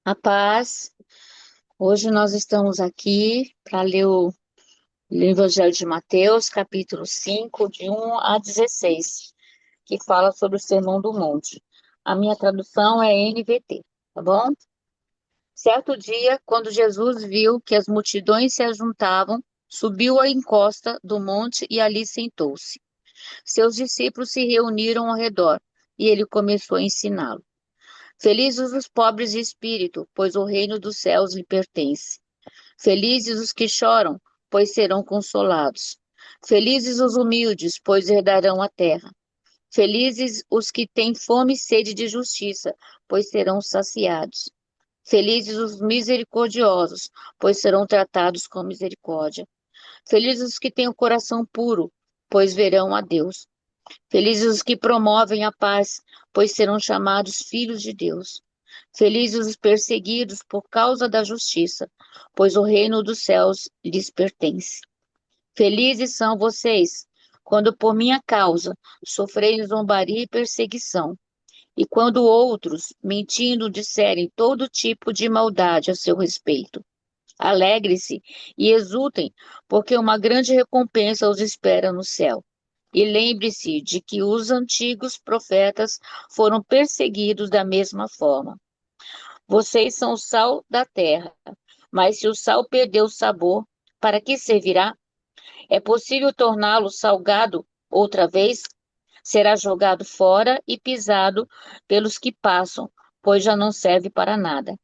A paz. Hoje nós estamos aqui para ler o Evangelho de Mateus, capítulo 5, de 1 a 16, que fala sobre o Sermão do Monte. A minha tradução é NVT, tá bom? Certo dia, quando Jesus viu que as multidões se ajuntavam, subiu à encosta do monte e ali sentou-se. Seus discípulos se reuniram ao redor e ele começou a ensiná-lo. Felizes os pobres de espírito, pois o reino dos céus lhe pertence. Felizes os que choram, pois serão consolados. Felizes os humildes, pois herdarão a terra. Felizes os que têm fome e sede de justiça, pois serão saciados. Felizes os misericordiosos, pois serão tratados com misericórdia. Felizes os que têm o coração puro, pois verão a Deus. Felizes os que promovem a paz, pois serão chamados filhos de Deus. Felizes os perseguidos por causa da justiça, pois o reino dos céus lhes pertence. Felizes são vocês, quando por minha causa sofrerem zombaria e perseguição, e quando outros, mentindo, disserem todo tipo de maldade a seu respeito. Alegre-se e exultem, porque uma grande recompensa os espera no céu. E lembre-se de que os antigos profetas foram perseguidos da mesma forma. Vocês são o sal da terra, mas se o sal perder o sabor, para que servirá? É possível torná-lo salgado outra vez? Será jogado fora e pisado pelos que passam, pois já não serve para nada.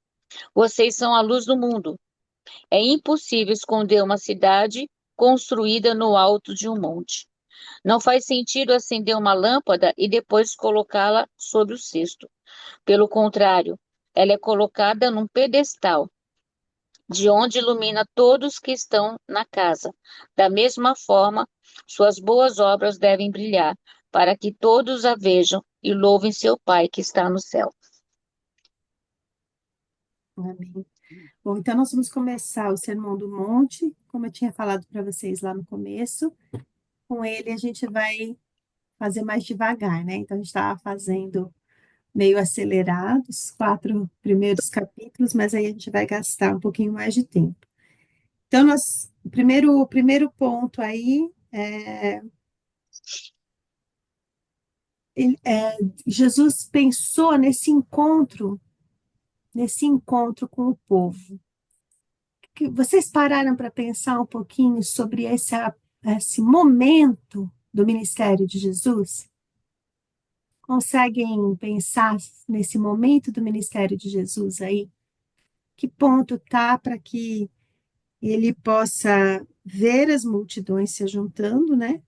Vocês são a luz do mundo. É impossível esconder uma cidade construída no alto de um monte. Não faz sentido acender uma lâmpada e depois colocá-la sobre o cesto. Pelo contrário, ela é colocada num pedestal, de onde ilumina todos que estão na casa. Da mesma forma, suas boas obras devem brilhar, para que todos a vejam e louvem seu Pai que está no céu. Amém. Bom, então nós vamos começar o Sermão do Monte, como eu tinha falado para vocês lá no começo. Com ele a gente vai fazer mais devagar, né? Então a gente estava fazendo meio acelerado os 4 primeiros capítulos, mas aí a gente vai gastar um pouquinho mais de tempo. Então, o primeiro ponto aí Jesus pensou nesse encontro com o povo. Vocês pararam para pensar um pouquinho sobre esse momento do ministério de Jesus? Conseguem pensar nesse momento do ministério de Jesus aí? Que ponto tá para que ele possa ver as multidões se juntando, né?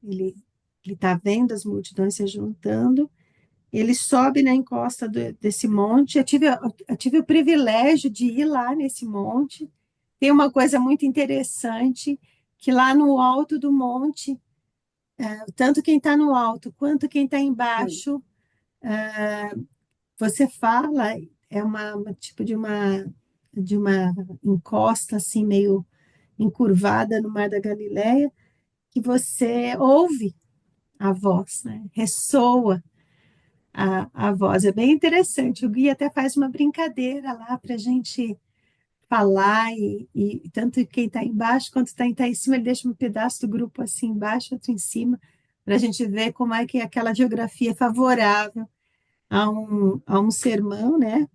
Ele ele está vendo as multidões se juntando. Ele sobe na encosta desse monte. Eu tive o privilégio de ir lá nesse monte. Tem uma coisa muito interessante, que lá no alto do monte, tanto quem está no alto quanto quem está embaixo, você fala, é uma tipo de uma encosta assim meio encurvada no Mar da Galileia, que você ouve a voz, né? Ressoa a voz. É bem interessante. O Gui até faz uma brincadeira lá para a gente falar, e tanto quem está embaixo quanto quem está em cima, ele deixa um pedaço do grupo assim embaixo, outro em cima, para a gente ver como é que aquela geografia é favorável a um sermão, né?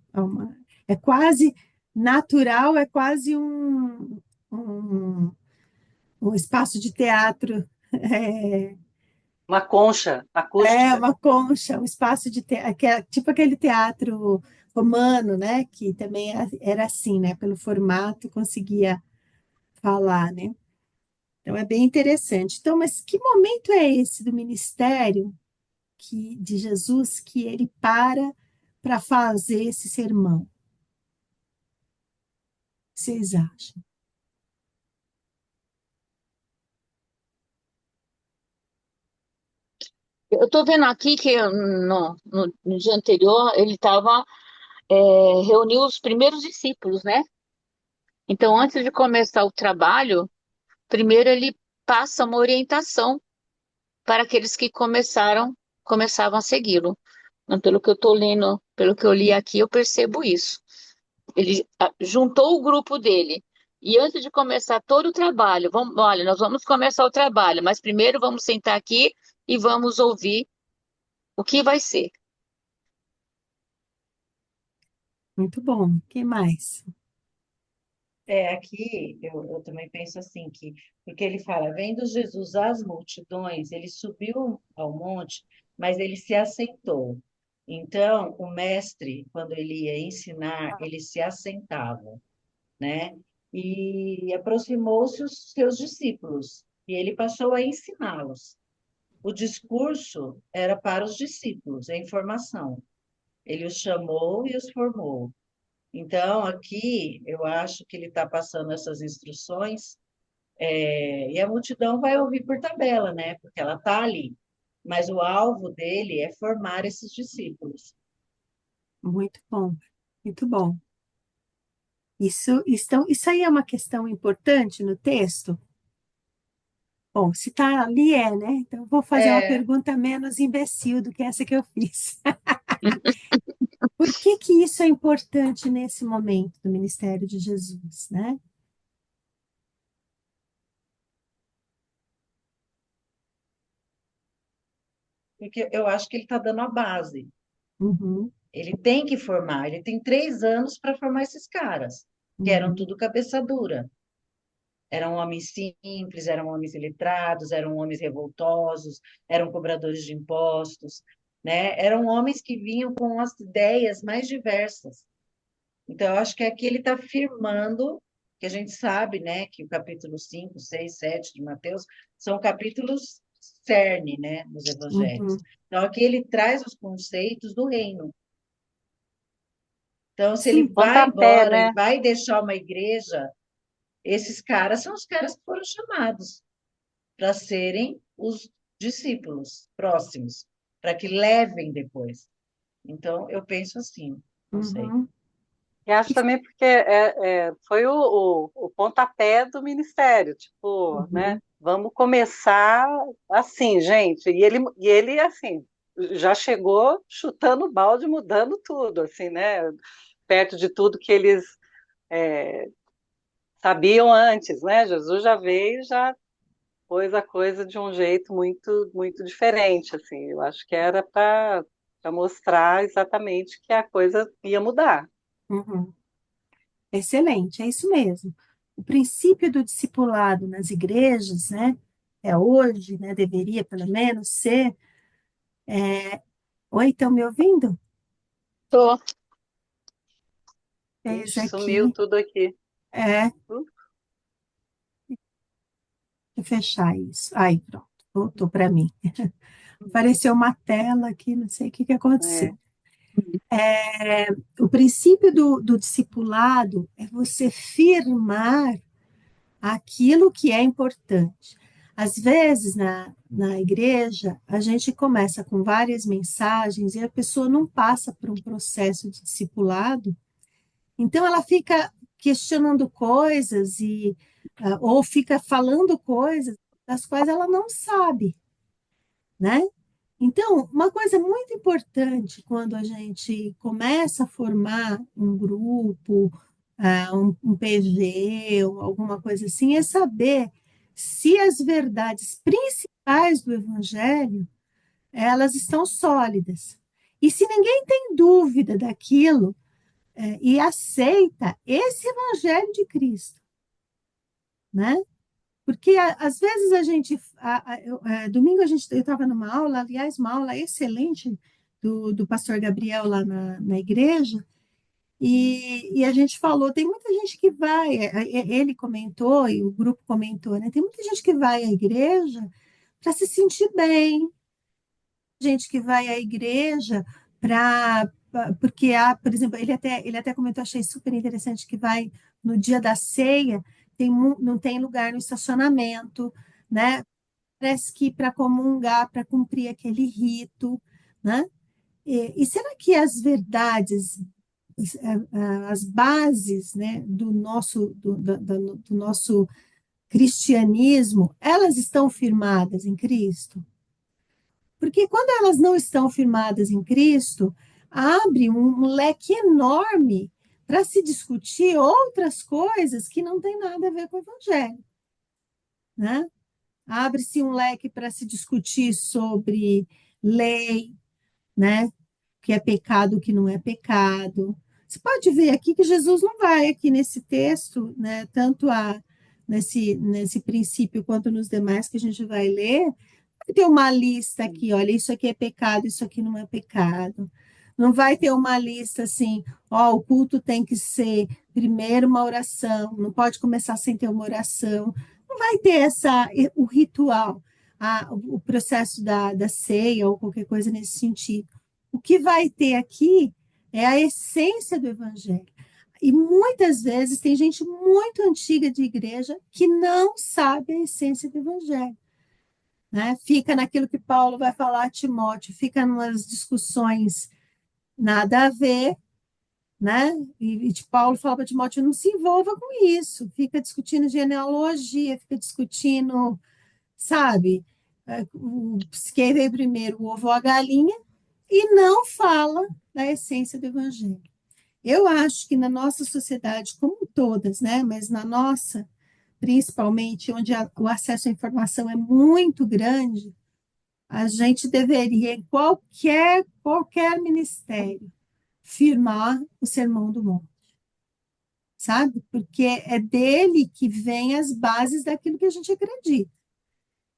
É quase natural, é quase um, um espaço de teatro. Uma concha É acústica. uma concha, um espaço de teatro, tipo aquele teatro romano, né? Que também era assim, né? Pelo formato conseguia falar, né? Então é bem interessante. Então, mas que momento é esse do ministério de Jesus que ele para fazer esse sermão? O que vocês acham? Eu estou vendo aqui que no dia anterior ele estava reuniu os primeiros discípulos, né? Então, antes de começar o trabalho, primeiro ele passa uma orientação para aqueles que começavam a segui-lo. Então, pelo que eu estou lendo, pelo que eu li aqui, eu percebo isso. Ele juntou o grupo dele. E antes de começar todo o trabalho, olha, nós vamos começar o trabalho, mas primeiro vamos sentar aqui e vamos ouvir o que vai ser. Muito bom. Quem mais? Aqui eu também penso assim, porque ele fala, vendo Jesus as multidões, ele subiu ao monte, mas ele se assentou. Então, o mestre, quando ele ia ensinar, ele se assentava, né? E aproximou-se os seus discípulos, e ele passou a ensiná-los. O discurso era para os discípulos, a informação. Ele os chamou e os formou. Então, aqui, eu acho que ele está passando essas instruções, e a multidão vai ouvir por tabela, né? Porque ela está ali. Mas o alvo dele é formar esses discípulos. Muito bom. Muito bom. Isso aí é uma questão importante no texto? Bom, se está ali né? Então, eu vou fazer uma É, pergunta menos imbecil do que essa que eu fiz. Por que que isso é importante nesse momento do ministério de Jesus, né? porque eu acho que ele está dando a base. Uhum, Ele tem que formar. Ele tem 3 anos para formar esses caras, que eram uhum, tudo cabeça dura. Eram homens simples, eram homens iletrados, eram homens revoltosos, eram cobradores de impostos, né? Eram homens que vinham com as ideias mais diversas. Então, eu acho que aqui ele está firmando, que a gente sabe, né, que o capítulo 5, 6, 7 de Mateus são capítulos cerne, né, nos evangelhos. uhum. Então, aqui ele traz os conceitos do reino. Então, se ele Sim, vai Pontapé, embora e né? vai deixar uma igreja, esses caras são os caras que foram chamados para serem os discípulos próximos, para que levem depois. Então, eu penso assim, não sei. uhum, E acho também porque foi o pontapé do ministério, tipo, né? uhum, Vamos começar assim, gente. E ele assim, já chegou chutando o balde, mudando tudo, assim, né? Perto de tudo que eles é, sabiam antes, né? Jesus já veio, e já pôs a coisa de um jeito muito, muito diferente, assim. Eu acho que era para mostrar exatamente que a coisa ia mudar. uhum. Excelente, é isso mesmo. O princípio do discipulado nas igrejas, né, é hoje, né, deveria pelo menos ser. Oi, estão me ouvindo? Tô. Fez Ixi, sumiu aqui. tudo aqui. É, Uh, deixa eu fechar isso. Aí, pronto, voltou para mim. Apareceu uma tela aqui, não sei o que que aconteceu. É. O princípio do discipulado é você firmar aquilo que é importante. Às vezes, na igreja, a gente começa com várias mensagens e a pessoa não passa por um processo de discipulado, então ela fica questionando coisas ou fica falando coisas das quais ela não sabe, né? Então, uma coisa muito importante quando a gente começa a formar um grupo, um PG ou alguma coisa assim, é saber se as verdades principais do Evangelho elas estão sólidas. E se ninguém tem dúvida daquilo, e aceita esse Evangelho de Cristo, né? Porque às vezes a gente, domingo eu estava numa aula, aliás, uma aula excelente do pastor Gabriel lá na igreja, e a gente falou, tem muita gente que vai, ele comentou e o grupo comentou, né? Tem muita gente que vai à igreja para se sentir bem, gente que vai à igreja para porque há, por exemplo, ele até comentou, achei super interessante que vai no dia da ceia, não tem lugar no estacionamento, né? Parece que para comungar, para cumprir aquele rito, né? E será que as verdades, as bases, né, do nosso cristianismo, elas estão firmadas em Cristo? Porque quando elas não estão firmadas em Cristo, abre um leque enorme para se discutir outras coisas que não têm nada a ver com o evangelho, né? Abre-se um leque para se discutir sobre lei, né? O que é pecado, o que não é pecado. Você pode ver aqui que Jesus não vai aqui nesse texto, né? Tanto nesse princípio quanto nos demais que a gente vai ler, vai ter uma lista aqui, olha, isso aqui é pecado, isso aqui não é pecado. Não vai ter uma lista assim, ó, o culto tem que ser primeiro uma oração, não pode começar sem ter uma oração. Não vai ter o ritual, o processo da ceia ou qualquer coisa nesse sentido. O que vai ter aqui é a essência do evangelho. E muitas vezes tem gente muito antiga de igreja que não sabe a essência do evangelho, né? Fica naquilo que Paulo vai falar a Timóteo, fica em umas discussões nada a ver, né? E Paulo fala para Timóteo, não se envolva com isso, fica discutindo genealogia, fica discutindo, sabe, quem veio primeiro, o ovo ou a galinha, e não fala da essência do evangelho. Eu acho que na nossa sociedade, como todas, né? Mas na nossa, principalmente, onde o acesso à informação é muito grande, a gente deveria, em qualquer ministério, firmar o Sermão do Monte, sabe? Porque é dele que vem as bases daquilo que a gente acredita.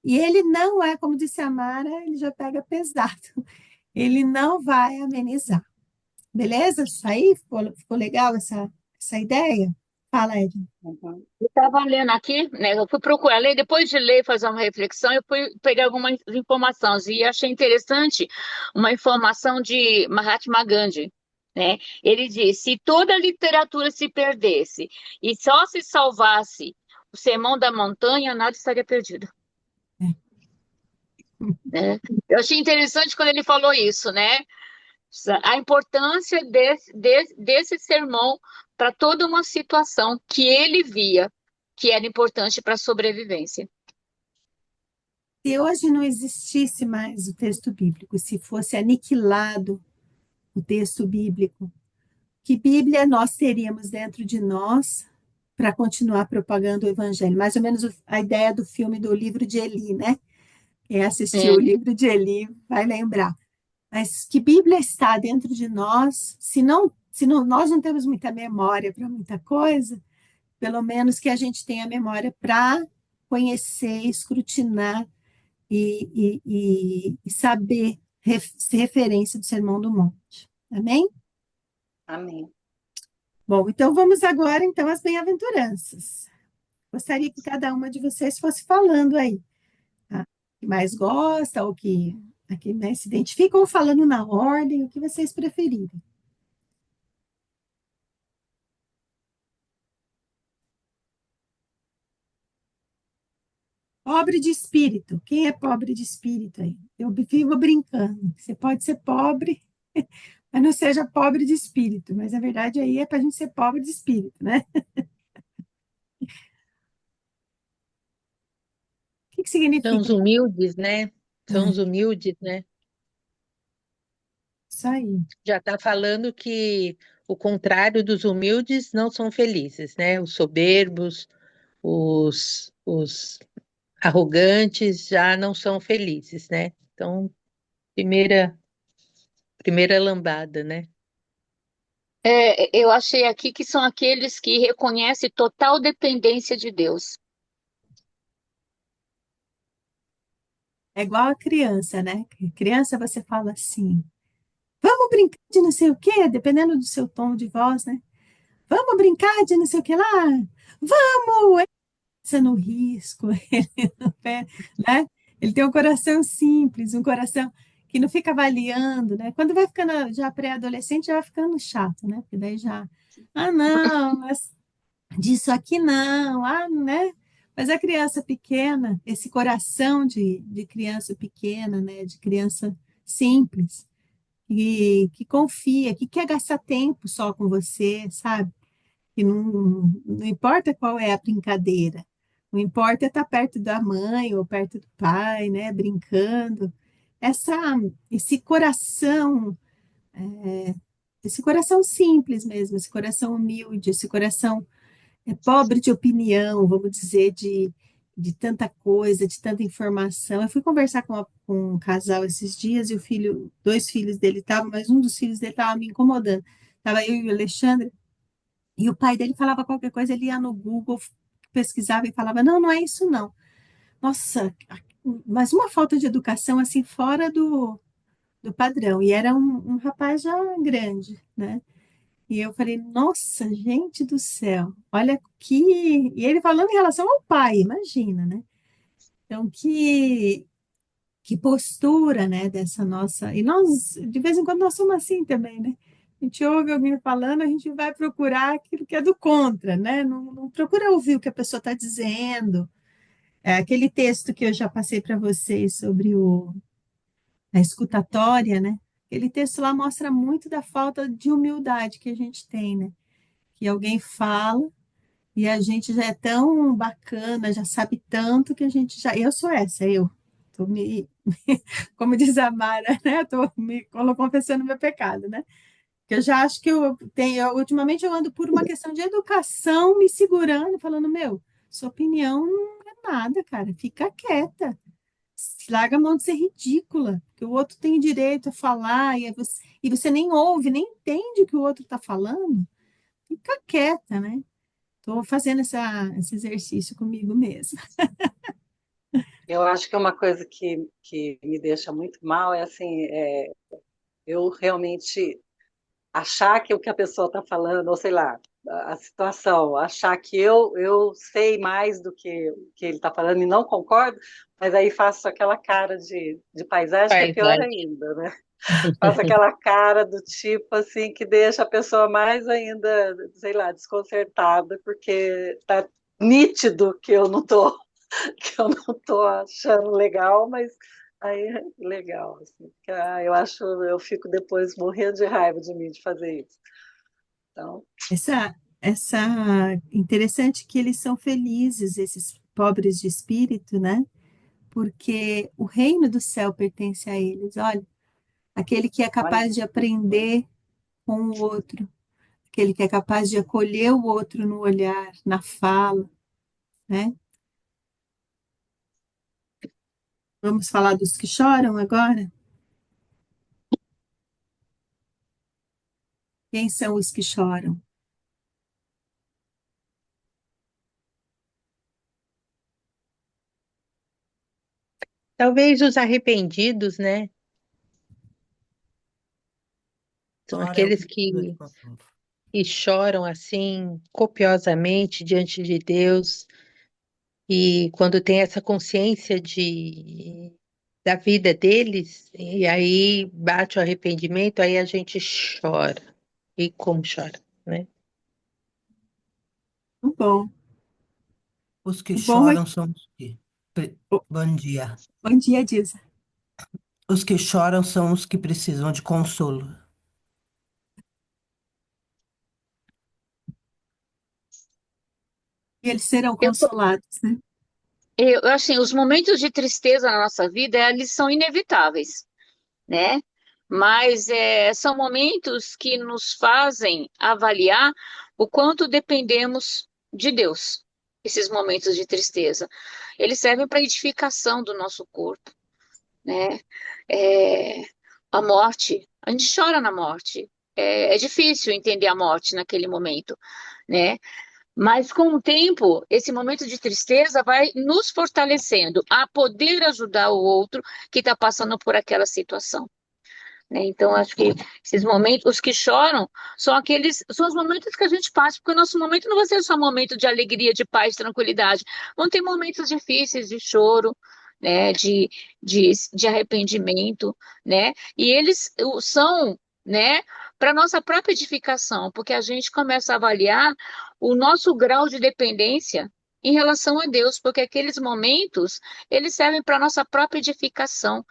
E ele não é, como disse a Mara, ele já pega pesado. Ele não vai amenizar. Beleza? Isso aí? Ficou legal essa ideia? Fala, Edna. Uhum. Eu estava lendo aqui, né? Eu fui procurar ler, depois de ler, fazer uma reflexão, eu fui pegar algumas informações e achei interessante uma informação de Mahatma Gandhi, né? Ele diz: se toda a literatura se perdesse e só se salvasse o Sermão da Montanha, nada estaria perdido, né? Eu achei interessante quando ele falou isso, né? A importância desse sermão para toda uma situação que ele via que era importante para a sobrevivência. Se hoje não existisse mais o texto bíblico, se fosse aniquilado o texto bíblico, que Bíblia nós teríamos dentro de nós para continuar propagando o evangelho? Mais ou menos a ideia do filme do livro de Eli, né? Quem assistiu o É, livro de Eli vai lembrar. Mas que Bíblia está dentro de nós, se não nós não temos muita memória para muita coisa, pelo menos que a gente tenha memória para conhecer, escrutinar e saber ser referência do Sermão do Monte. Amém? Amém. Bom, então vamos agora então às bem-aventuranças. Gostaria que cada uma de vocês fosse falando aí, tá? O que mais gosta, ou que mais se identifica, ou falando na ordem, o que vocês preferirem. Pobre de espírito. Quem é pobre de espírito aí? Eu vivo brincando. Você pode ser pobre, mas não seja pobre de espírito. Mas a verdade aí é para a gente ser pobre de espírito, né? O que São significa os humildes, né? São os ah, humildes, né? isso aí? Já está falando que o contrário dos humildes não são felizes, né? Os soberbos, os arrogantes já não são felizes, né? Então, primeira lambada, né? eu achei aqui que são aqueles que reconhecem total dependência de Deus. É igual a criança, né? Criança você fala assim, vamos brincar de não sei o quê, dependendo do seu tom de voz, né? Vamos brincar de não sei o que lá? Vamos! Pensa no risco, ele não né? Ele tem um coração simples, um coração que não fica avaliando, né? Quando vai ficando já pré-adolescente, já vai ficando chato, né? Porque daí já, não, mas disso aqui não, né? Mas a criança pequena, esse coração de criança pequena, né? De criança simples, que confia, que quer gastar tempo só com você, sabe? Que não importa qual é a brincadeira, não importa estar perto da mãe ou perto do pai, né, brincando. Essa, esse coração esse coração simples mesmo, esse coração humilde, esse coração pobre de opinião, vamos dizer, de tanta coisa, de tanta informação. Eu fui conversar com um casal esses dias e o filho, dois filhos dele estavam, mas um dos filhos dele estava me incomodando. Estava eu e o Alexandre, e o pai dele falava qualquer coisa, ele ia no Google, pesquisava e falava, não, não é isso não. Nossa, mas uma falta de educação assim fora do padrão. E era um rapaz já grande, né? E eu falei, nossa, gente do céu, olha que. E ele falando em relação ao pai, imagina, né? Então, que postura, né, dessa nossa. E nós, de vez em quando, nós somos assim também, né? A gente ouve alguém falando, a gente vai procurar aquilo que é do contra, né? Não procura ouvir o que a pessoa está dizendo. É aquele texto que eu já passei para vocês sobre a escutatória, né? Aquele texto lá mostra muito da falta de humildade que a gente tem, né? Que alguém fala e a gente já é tão bacana, já sabe tanto que a gente já. Eu sou essa, eu. Tô me, como diz a Mara, né? Tô me confessando meu pecado, né? Que eu já acho que eu tenho. Ultimamente eu ando por uma questão de educação, me segurando, falando, meu, sua opinião não é nada, cara. Fica quieta. Larga a mão de ser ridícula, que o outro tem direito a falar e você nem ouve, nem entende o que o outro está falando. Fica quieta, né? Estou fazendo esse exercício comigo mesma. Eu acho que uma coisa que me deixa muito mal é assim, eu realmente achar que o que a pessoa está falando, ou sei lá, a situação, achar que eu sei mais do que o que ele está falando e não concordo, mas aí faço aquela cara de paisagem que é pior Paisagem. ainda, né? Faço aquela cara do tipo assim que deixa a pessoa mais ainda, sei lá, desconcertada, porque tá nítido que eu não tô, que eu não tô achando legal, mas aí é legal, assim, porque, eu acho, eu fico depois morrendo de raiva de mim de fazer isso. Então, Essa interessante que eles são felizes, esses pobres de espírito, né? Porque o reino do céu pertence a eles. Olha, aquele que é olha, capaz de aprender com o outro, aquele que é capaz de acolher o outro no olhar, na fala, né? Vamos falar dos que choram agora? Quem são os que choram? Talvez os arrependidos, né? São Chora é o aqueles primeiro de consolo. que choram assim copiosamente diante de Deus e quando tem essa consciência da vida deles, e aí bate o arrependimento, aí a gente chora. E como chora, né? Muito bom. Os que O bom é. choram são os que. Bom dia. Bom dia, Disa. Os que choram são os que precisam de consolo. E eles serão Eu, consolados, né? assim, os momentos de tristeza na nossa vida, eles são inevitáveis, né? Mas são momentos que nos fazem avaliar o quanto dependemos de Deus. Esses momentos de tristeza, eles servem para edificação do nosso corpo, né? É, a morte, a gente chora na morte. É difícil entender a morte naquele momento, né? Mas com o tempo, esse momento de tristeza vai nos fortalecendo a poder ajudar o outro que está passando por aquela situação, né? Então, acho que esses momentos, os que choram, são os momentos que a gente passa, porque o nosso momento não vai ser só um momento de alegria, de paz, tranquilidade. Vão ter momentos difíceis de choro, né? De arrependimento, né? E eles são, né? Para nossa própria edificação, porque a gente começa a avaliar o nosso grau de dependência em relação a Deus, porque aqueles momentos, eles servem para nossa própria edificação.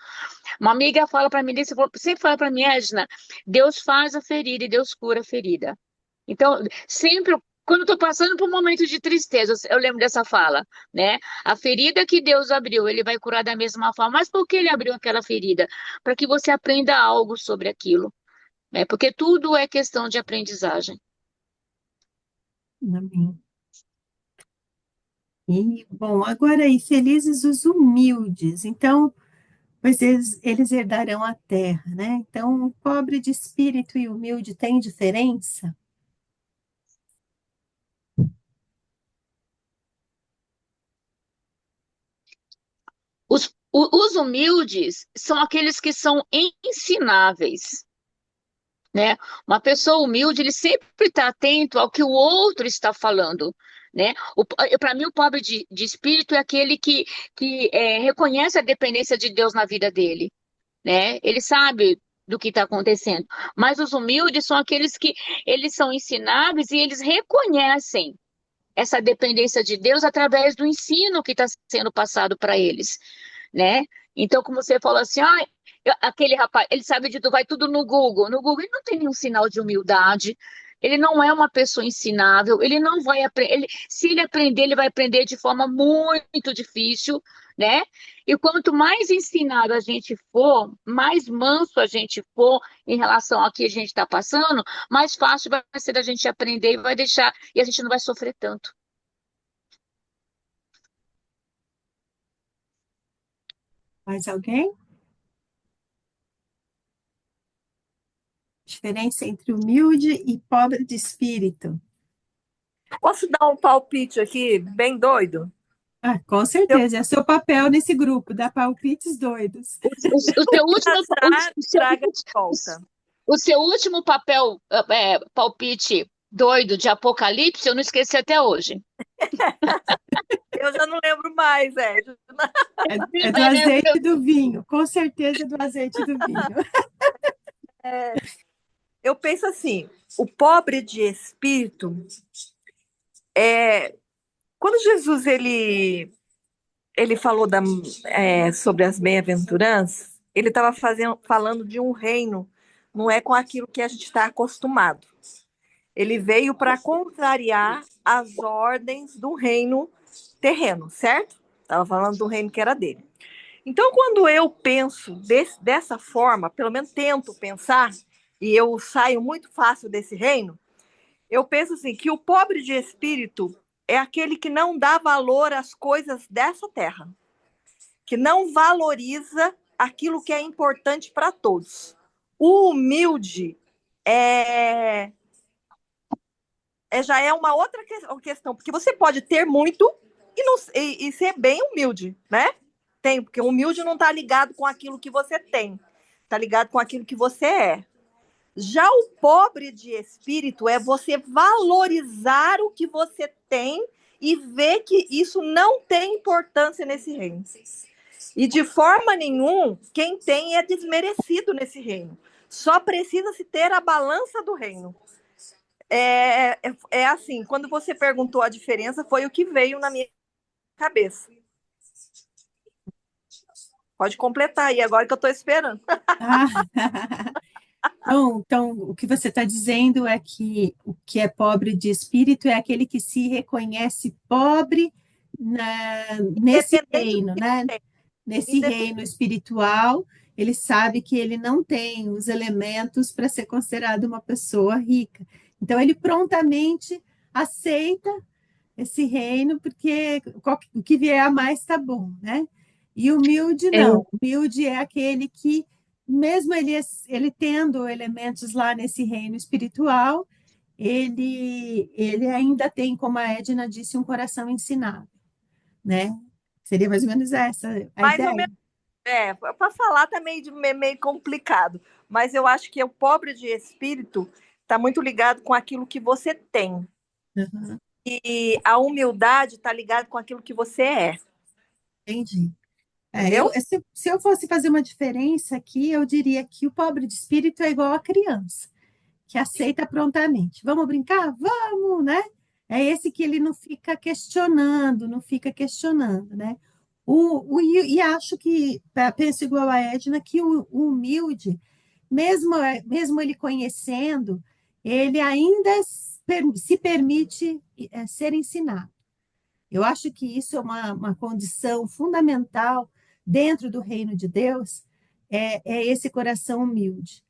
Uma amiga fala para mim, sempre fala para mim, Edna, Deus faz a ferida e Deus cura a ferida. Então, sempre, quando estou passando por um momento de tristeza, eu lembro dessa fala, né? A ferida que Deus abriu, Ele vai curar da mesma forma. Mas por que Ele abriu aquela ferida? Para que você aprenda algo sobre aquilo. né? Porque tudo é questão de aprendizagem. Amém. E, bom, agora aí, felizes os humildes. Então, pois eles herdarão a terra, né? Então, pobre de espírito e humilde tem diferença? Os humildes são aqueles que são ensináveis, né? Uma pessoa humilde, ele sempre está atento ao que o outro está falando, né? Para mim, o pobre de espírito é aquele que reconhece a dependência de Deus na vida dele, né? Ele sabe do que está acontecendo. Mas os humildes são aqueles que eles são ensináveis e eles reconhecem essa dependência de Deus através do ensino que está sendo passado para eles, né? Então, como você falou assim, aquele rapaz, ele sabe de tudo, vai tudo no Google. No Google ele não tem nenhum sinal de humildade. Ele não é uma pessoa ensinável, ele não vai aprender. Se ele aprender, ele vai aprender de forma muito difícil, né? E quanto mais ensinado a gente for, mais manso a gente for em relação ao que a gente está passando, mais fácil vai ser da gente aprender e vai deixar, e a gente não vai sofrer tanto. Mais alguém? Diferença entre humilde e pobre de espírito. Posso dar um palpite aqui, bem doido? Ah, com Se eu certeza, é seu papel nesse grupo, dar palpites doidos. O seu último, azar, o seu, traga de volta. o seu último papel, palpite doido de Apocalipse, eu não esqueci até hoje. Eu já não lembro mais, É do azeite e do vinho, com certeza é do azeite e do vinho. Eu penso assim, o pobre de espírito, é, quando Jesus ele falou sobre as bem-aventuranças, ele estava falando de um reino, não é com aquilo que a gente está acostumado. Ele veio para contrariar as ordens do reino terreno, certo? Estava falando do reino que era dele. Então, quando eu penso dessa forma, pelo menos tento pensar, e eu saio muito fácil desse reino, eu penso assim, que o pobre de espírito é aquele que não dá valor às coisas dessa terra, que não valoriza aquilo que é importante para todos. O humilde já é uma outra questão, porque você pode ter muito e ser bem humilde, né? Tem, porque o humilde não está ligado com aquilo que você tem, está ligado com aquilo que você é. Já o pobre de espírito é você valorizar o que você tem e ver que isso não tem importância nesse reino. E de forma nenhuma, quem tem é desmerecido nesse reino. Só precisa se ter a balança do reino. É assim, quando você perguntou a diferença, foi o que veio na minha cabeça. Pode completar aí, agora que eu estou esperando. Então, o que você está dizendo é que o que é pobre de espírito é aquele que se reconhece pobre nesse reino, né? Nesse reino espiritual, ele sabe que ele não tem os elementos para ser considerado uma pessoa rica. Então, ele prontamente aceita esse reino, porque o que vier a mais está bom, né? E humilde não. Humilde é aquele que, mesmo ele tendo elementos lá nesse reino espiritual, ele ainda tem, como a Edna disse, um coração ensinável, né? Seria mais ou menos essa a Mais ou ideia. menos, para falar tá meio complicado, mas eu acho que o pobre de espírito está muito ligado com aquilo que você tem. Uhum, E a humildade está ligada com aquilo que você é. entendi. Entendeu? Se eu fosse fazer uma diferença aqui, eu diria que o pobre de espírito é igual a criança, que aceita prontamente. Vamos brincar? Vamos, né? É esse que ele não fica questionando, né? E acho que, penso igual a Edna, que o humilde, mesmo ele conhecendo, ele ainda se permite ser ensinado. Eu acho que isso é uma condição fundamental dentro do reino de Deus, é esse coração humilde.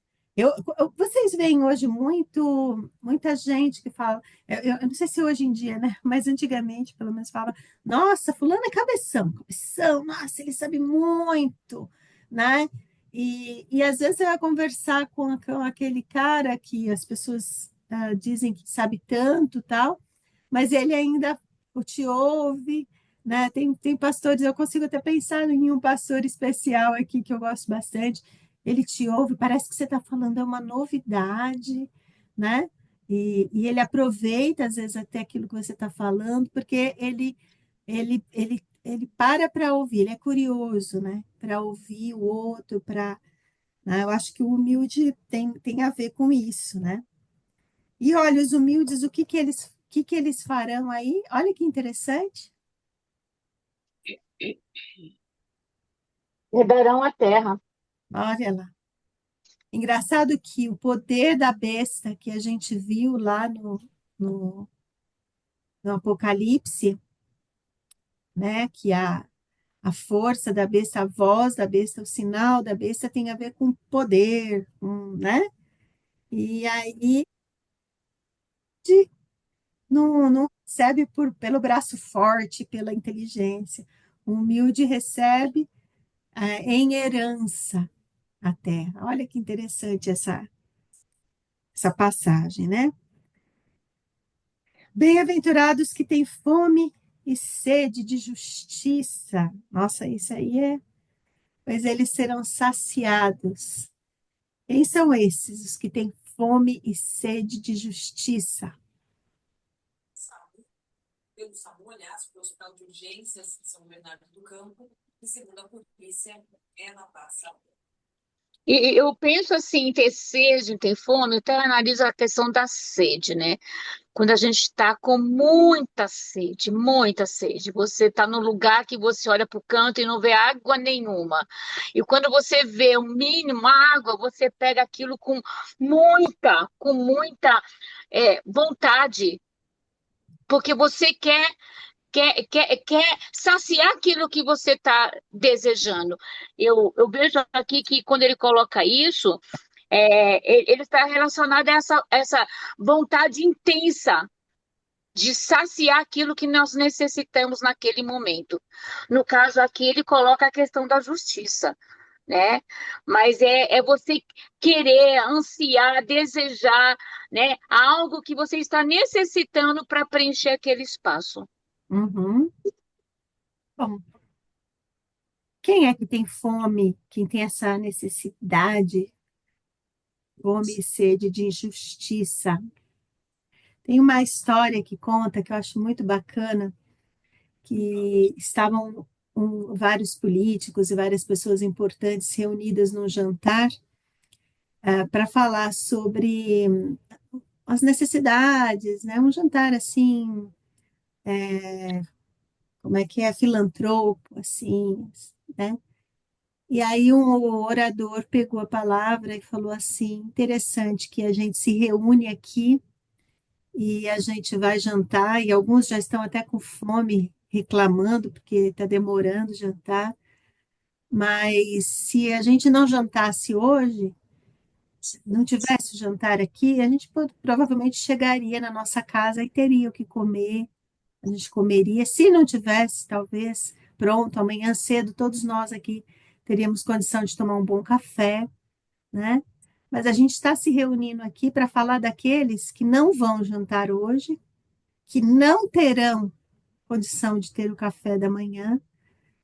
Vocês veem hoje muita gente que fala, eu não sei se hoje em dia, né? Mas antigamente, pelo menos, fala, nossa, fulano é cabeção, cabeção, nossa, ele sabe muito, né? E às vezes você vai conversar com aquele cara que as pessoas dizem que sabe tanto, tal, mas ele ainda te ouve, né? Tem pastores, eu consigo até pensar em um pastor especial aqui que eu gosto bastante. Ele te ouve, parece que você está falando é uma novidade, né? E ele aproveita, às vezes, até aquilo que você está falando, porque ele para ouvir, ele é curioso, né? Para ouvir o outro, né? Eu acho que o humilde tem a ver com isso, né? E olha, os humildes, o que eles farão aí? Olha que interessante. Herdarão a terra. Olha lá. Engraçado que o poder da besta que a gente viu lá no, no Apocalipse, né? Que a força da besta, a voz da besta, o sinal da besta tem a ver com poder, né? E aí não recebe pelo braço forte, pela inteligência. O humilde recebe em herança a terra. Olha que interessante essa passagem, né? Bem-aventurados que têm fome e sede de justiça. Nossa, isso aí pois eles serão saciados. Quem são esses, os que têm fome e sede de justiça? E eu penso assim, em ter sede, em ter fome, eu até analiso a questão da sede, né? Quando a gente está com muita sede, você está no lugar que você olha para o canto e não vê água nenhuma. E quando você vê o mínimo água, você pega aquilo com muita vontade, porque você quer saciar aquilo que você está desejando. Eu vejo aqui que quando ele coloca isso, ele está relacionado a essa vontade intensa de saciar aquilo que nós necessitamos naquele momento. No caso aqui, ele coloca a questão da justiça, né? Mas é você querer, ansiar, desejar, né? Algo que você está necessitando para preencher aquele espaço. Uhum. Bom, quem é que tem fome, quem tem essa necessidade, fome e sede de injustiça? Tem uma história que conta que eu acho muito bacana, que estavam vários políticos e várias pessoas importantes reunidas num jantar para falar sobre as necessidades, né? Um jantar assim, como é que é, filantropo, assim, né? E aí um orador pegou a palavra e falou assim, interessante que a gente se reúne aqui e a gente vai jantar, e alguns já estão até com fome, reclamando, porque está demorando o jantar, mas se a gente não jantasse hoje, não tivesse jantar aqui, a gente provavelmente chegaria na nossa casa e teria o que comer, a gente comeria. Se não tivesse, talvez, pronto, amanhã cedo, todos nós aqui teríamos condição de tomar um bom café, né? Mas a gente está se reunindo aqui para falar daqueles que não vão jantar hoje, que não terão condição de ter o café da manhã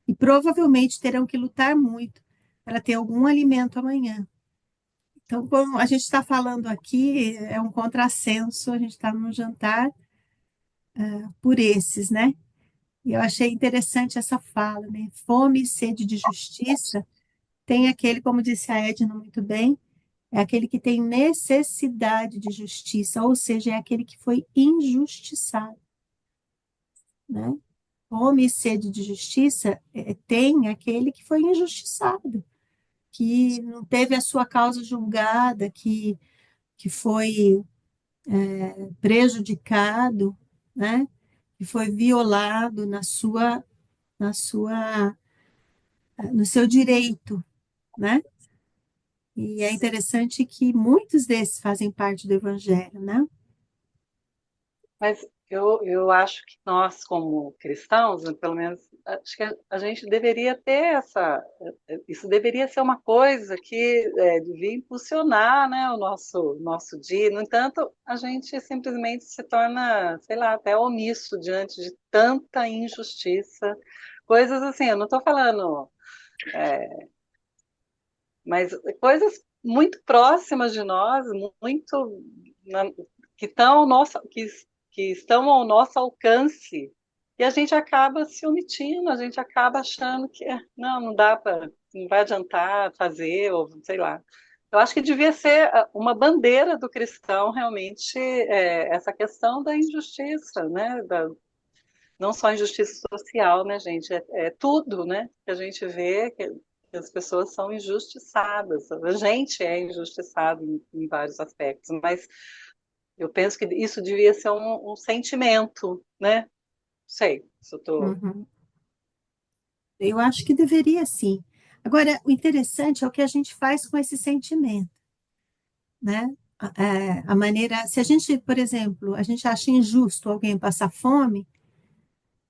e provavelmente terão que lutar muito para ter algum alimento amanhã. Então, como a gente está falando aqui, é um contrassenso, a gente está num jantar por esses, né? E eu achei interessante essa fala, né? Fome e sede de justiça tem aquele, como disse a Edna muito bem, é aquele que tem necessidade de justiça, ou seja, é aquele que foi injustiçado, né? Fome e sede de justiça tem aquele que foi injustiçado, que não teve a sua causa julgada, que foi prejudicado, né? Que foi violado na sua, no seu direito, né? E é interessante que muitos desses fazem parte do Evangelho, né? Mas eu acho que nós, como cristãos, né, pelo menos, acho que a gente deveria ter isso deveria ser uma coisa que devia impulsionar, né, o nosso dia. No entanto, a gente simplesmente se torna, sei lá, até omisso diante de tanta injustiça. Coisas assim, eu não estou falando, mas coisas muito próximas de nós, muito na- que estão que estão ao nosso alcance, e a gente acaba se omitindo, a gente acaba achando que não dá para, não vai adiantar fazer, ou sei lá. Eu acho que devia ser uma bandeira do cristão realmente essa questão da injustiça, né? Não só injustiça social, né, gente? É tudo, né? Que a gente vê que as pessoas são injustiçadas. A gente é injustiçado em vários aspectos, mas eu penso que isso devia ser um sentimento, né? Não sei se eu estou. Uhum. Eu acho que deveria sim. Agora, o interessante é o que a gente faz com esse sentimento, né? A maneira, se a gente, por exemplo, a gente acha injusto alguém passar fome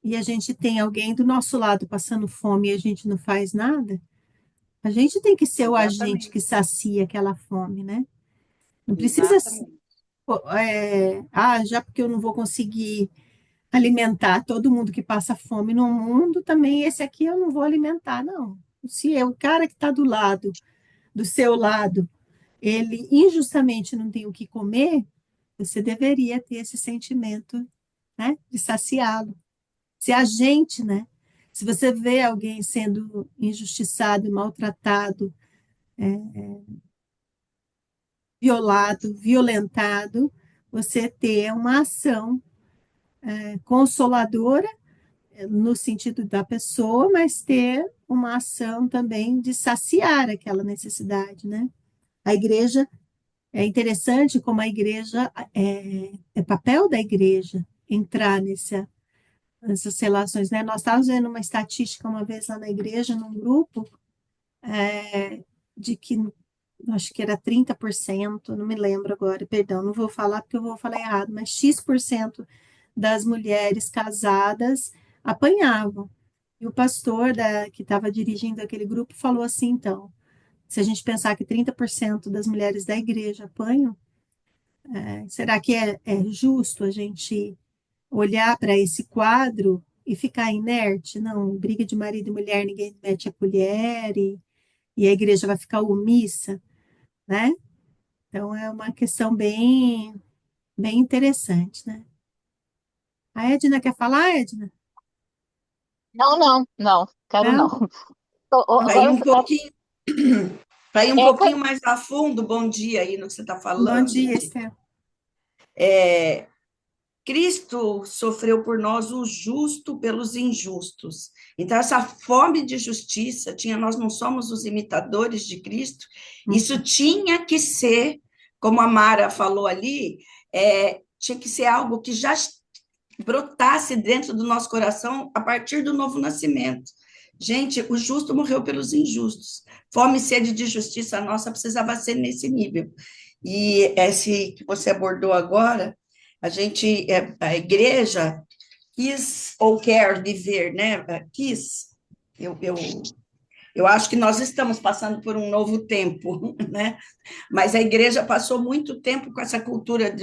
e a gente tem alguém do nosso lado passando fome e a gente não faz nada, a gente tem que ser o agente que Exatamente, sacia aquela fome, né? Não precisa, exatamente. já porque eu não vou conseguir alimentar todo mundo que passa fome no mundo, também esse aqui eu não vou alimentar, não. Se é o cara que está do seu lado, ele injustamente não tem o que comer, você deveria ter esse sentimento, né, de saciá-lo. Se a gente, né, se você vê alguém sendo injustiçado, maltratado, violado, violentado, você ter uma ação consoladora no sentido da pessoa, mas ter uma ação também de saciar aquela necessidade, né? A igreja, é interessante como a igreja, é papel da igreja entrar nessas relações, né? Nós estávamos vendo uma estatística uma vez lá na igreja, num grupo, de que, acho que era 30%, não me lembro agora, perdão, não vou falar porque eu vou falar errado, mas X% das mulheres casadas apanhavam. E o pastor que estava dirigindo aquele grupo falou assim, então, se a gente pensar que 30% das mulheres da igreja apanham, será que é justo a gente olhar para esse quadro e ficar inerte? Não, briga de marido e mulher, ninguém mete a colher e a igreja vai ficar omissa, né? Então é uma questão bem interessante, né? A Edna quer falar, Edna? Não, não, não, quero não. Não? Para ir Agora, um pouquinho, para ir um é, pouquinho mais a fundo, bom dia aí no que você está Bom falando. dia, Esther. Cristo sofreu por nós o justo pelos injustos. Então, essa fome de justiça tinha, nós não somos os imitadores de Cristo, isso tinha que ser, como a Mara falou ali, tinha que ser algo que já brotasse dentro do nosso coração a partir do novo nascimento. Gente, o justo morreu pelos injustos. Fome e sede de justiça nossa precisava ser nesse nível. E esse que você abordou agora, a igreja quis ou quer viver, né? Quis. Eu acho que nós estamos passando por um novo tempo, né? Mas a igreja passou muito tempo com essa cultura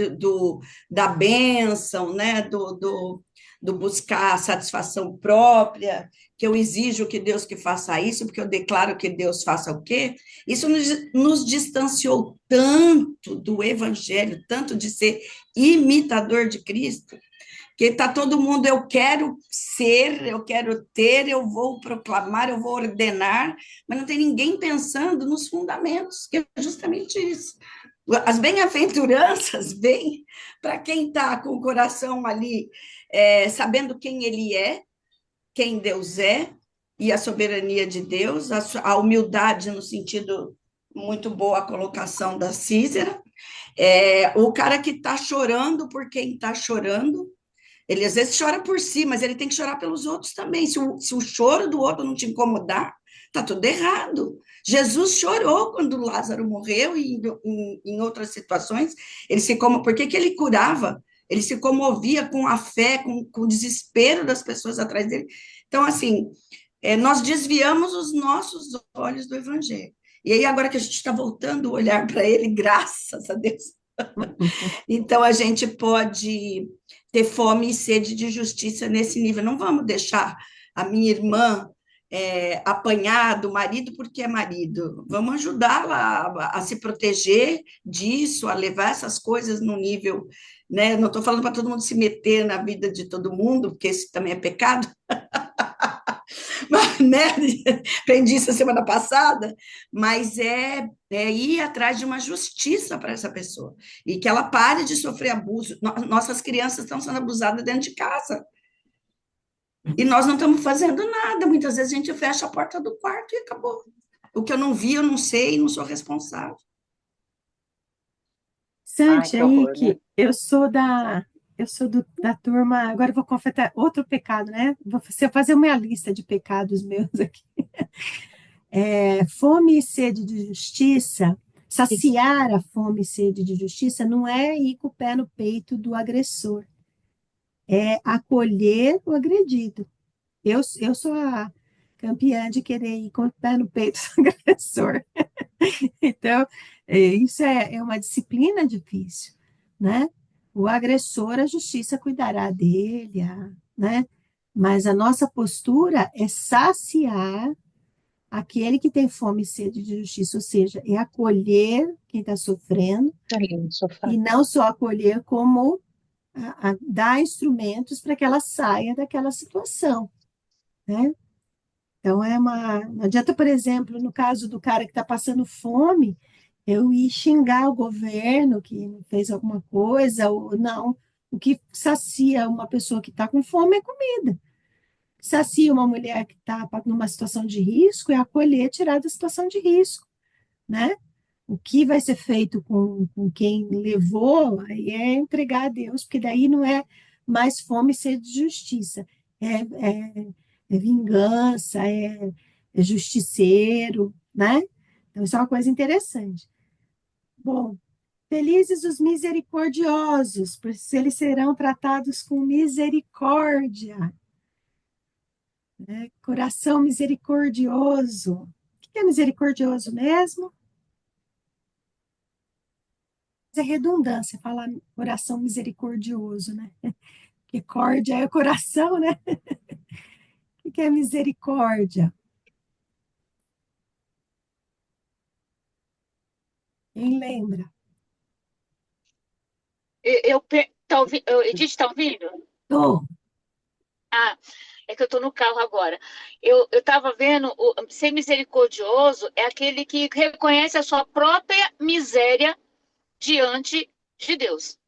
da bênção, né? Do buscar a satisfação própria, que eu exijo que Deus que faça isso, porque eu declaro que Deus faça o quê? Isso nos distanciou tanto do evangelho, tanto de ser imitador de Cristo, que está todo mundo, eu quero ser, eu quero ter, eu vou proclamar, eu vou ordenar, mas não tem ninguém pensando nos fundamentos, que é justamente isso. As bem-aventuranças vêm para quem está com o coração ali, sabendo quem ele é, quem Deus é, e a soberania de Deus, a humildade no sentido muito boa a colocação da Cícera, o cara que está chorando por quem está chorando, ele às vezes chora por si, mas ele tem que chorar pelos outros também. Se o choro do outro não te incomodar, está tudo errado. Jesus chorou quando Lázaro morreu e em outras situações, ele se como, por que que ele curava? Ele se comovia com a fé, com o desespero das pessoas atrás dele. Então, assim, nós desviamos os nossos olhos do Evangelho. E aí, agora que a gente está voltando o olhar para ele, graças a Deus, então a gente pode ter fome e sede de justiça nesse nível. Não vamos deixar a minha irmã apanhar do marido porque é marido. Vamos ajudá-la a se proteger disso, a levar essas coisas no nível, né? Não estou falando para todo mundo se meter na vida de todo mundo, porque isso também é pecado. Mas, né? Aprendi isso semana passada, mas é ir atrás de uma justiça para essa pessoa e que ela pare de sofrer abuso. Nossas crianças estão sendo abusadas dentro de casa e nós não estamos fazendo nada. Muitas vezes a gente fecha a porta do quarto e acabou. O que eu não vi, eu não sei, não sou responsável. Santi, que aí horror, né? que eu sou da turma, agora eu vou confessar outro pecado, né? Vou fazer uma lista de pecados meus aqui. Fome e sede de justiça, saciar a fome e sede de justiça não é ir com o pé no peito do agressor, é acolher o agredido. Eu sou a campeã de querer ir com o pé no peito do agressor. Então, isso é uma disciplina difícil, né? O agressor, a justiça cuidará dele, né? Mas a nossa postura é saciar aquele que tem fome e sede de justiça, ou seja, é acolher quem está sofrendo Ali no sofá. e não só acolher, como dar instrumentos para que ela saia daquela situação, né? Então, não adianta, por exemplo, no caso do cara que está passando fome, eu ir xingar o governo que não fez alguma coisa, ou não. O que sacia uma pessoa que está com fome é comida. Sacia uma mulher que está numa situação de risco é acolher, tirar da situação de risco, né? O que vai ser feito com quem levou, aí é entregar a Deus, porque daí não é mais fome e sede de justiça, é vingança, é justiceiro, né? Então, isso é uma coisa interessante. Bom, felizes os misericordiosos, pois eles serão tratados com misericórdia, né? Coração misericordioso. O que é misericordioso mesmo? É redundância falar coração misericordioso, né? Porque córdia é coração, né? O que é misericórdia? Quem lembra? Edith, tá ouvindo? Tô. Ah, é que eu estou no carro agora. Eu estava vendo, ser misericordioso é aquele que reconhece a sua própria miséria diante de Deus.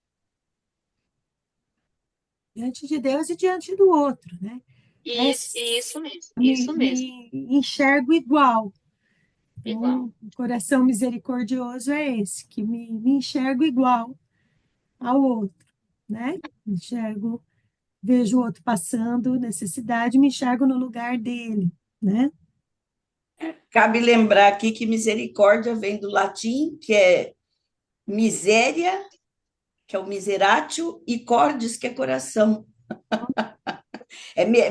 Diante de Deus e diante do outro, né? Isso mesmo, Me, isso mesmo. me enxergo igual. Igual. Então, o coração misericordioso é esse, que me enxergo igual ao outro, né? Enxergo, vejo o outro passando necessidade, me enxergo no lugar dele, né? Cabe lembrar aqui que misericórdia vem do latim, que é miséria, que é o miseratio, e cordis, que é coração.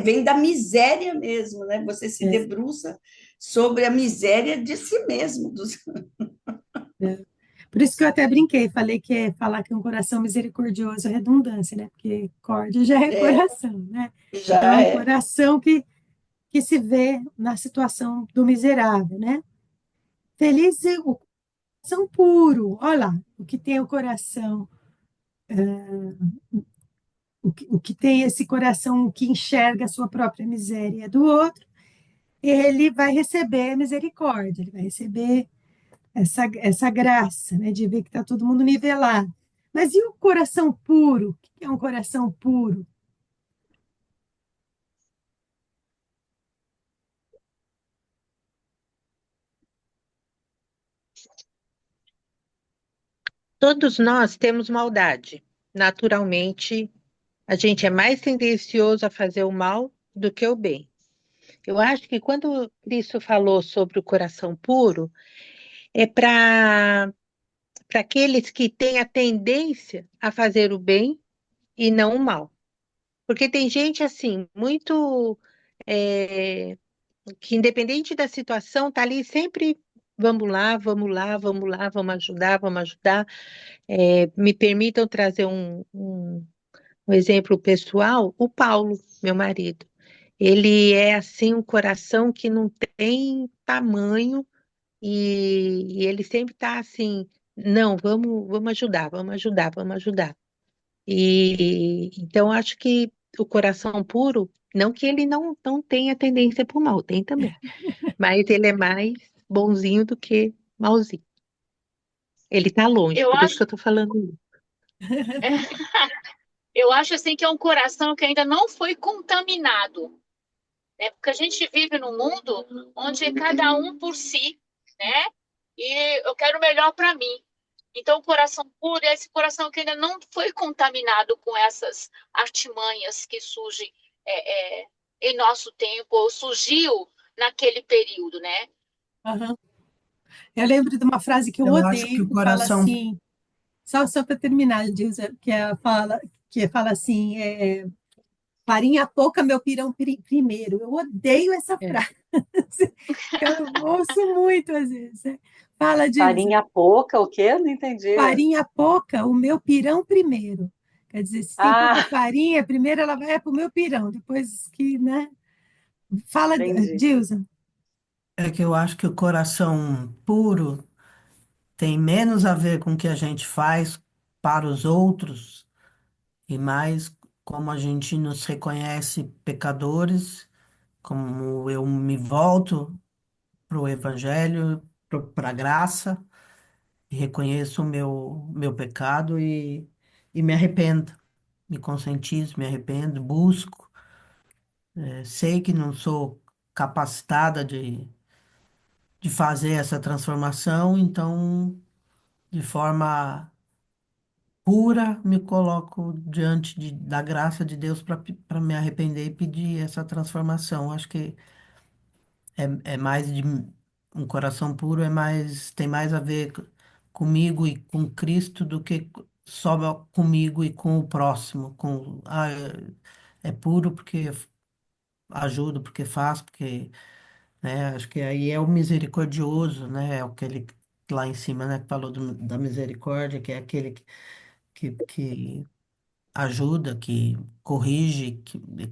Vem da miséria mesmo, né? Você se É, debruça sobre a miséria de si mesmo. é. Por isso que eu até brinquei, falei que falar que um coração misericordioso é redundância, né? Porque córdia já é É, coração, né? Então, é já um é. coração que se vê na situação do miserável, né? Feliz é o coração puro, olha lá, o que tem o coração, o que tem esse coração que enxerga a sua própria miséria do outro, ele vai receber misericórdia, ele vai receber essa graça, né, de ver que está todo mundo nivelado. Mas e o coração puro? O que é um coração puro? Todos nós temos maldade. Naturalmente, a gente é mais tendencioso a fazer o mal do que o bem. Eu acho que quando Cristo falou sobre o coração puro, é para aqueles que têm a tendência a fazer o bem e não o mal. Porque tem gente assim, muito é, que independente da situação, tá ali sempre, vamos lá, vamos lá, vamos lá, vamos ajudar, vamos ajudar. Me permitam trazer um exemplo pessoal, o Paulo, meu marido. Ele é assim um coração que não tem tamanho e ele sempre está assim, não, vamos ajudar, vamos ajudar, vamos ajudar. E então acho que o coração puro, não que ele não tenha tendência para o mal, tem também, mas ele é mais bonzinho do que malzinho. Ele está longe, Eu por isso que acho, eu estou falando isso. eu acho assim que é um coração que ainda não foi contaminado, né? Porque a gente vive num mundo onde é cada um por si, né? E eu quero o melhor para mim. Então, o coração puro é esse coração que ainda não foi contaminado com essas artimanhas que surgem é, é, em nosso tempo, ou surgiu naquele período, né? Aham. Eu lembro de uma frase que eu Eu acho que odeio, o que fala coração, assim, só para terminar, Dilza, que fala assim, farinha pouca, meu pirão primeiro. Eu odeio essa É. frase. Eu ouço muito às vezes. Né? Fala, Dilza, Farinha pouca, o quê? Não entendi. farinha pouca, o meu pirão primeiro. Quer dizer, se tem pouca Ah, farinha, primeiro ela vai para o meu pirão, depois que, né? Fala, entendi. Dilza. é que eu acho que o coração puro tem menos a ver com o que a gente faz para os outros e mais como a gente nos reconhece pecadores, como eu me volto para o Evangelho, para a graça, e reconheço o meu pecado e me arrependo, me conscientizo, me arrependo, busco. Sei que não sou capacitada de fazer essa transformação, então, de forma pura, me coloco diante da graça de Deus para me arrepender e pedir essa transformação. Acho que é mais de um coração puro, tem mais a ver comigo e com Cristo do que só comigo e com o próximo. É puro porque ajudo, porque faço, porque, né? Acho que aí é o misericordioso, né? É aquele lá em cima, né? Que falou da misericórdia, que é aquele que ajuda, que corrige,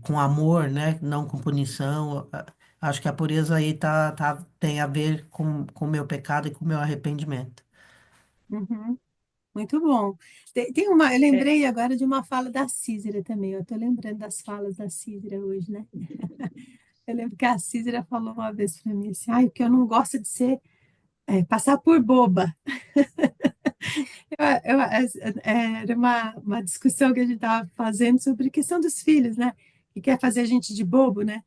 com amor, né? Não com punição. Acho que a pureza aí tem a ver com o meu pecado e com o meu arrependimento. Uhum. Muito bom. Eu É, lembrei agora de uma fala da Cícera também. Eu estou lembrando das falas da Cícera hoje, né? Eu lembro que a Cícera falou uma vez para mim assim, ai, que eu não gosto de passar por boba. Era uma discussão que a gente estava fazendo sobre a questão dos filhos, né? Que quer fazer a gente de bobo, né?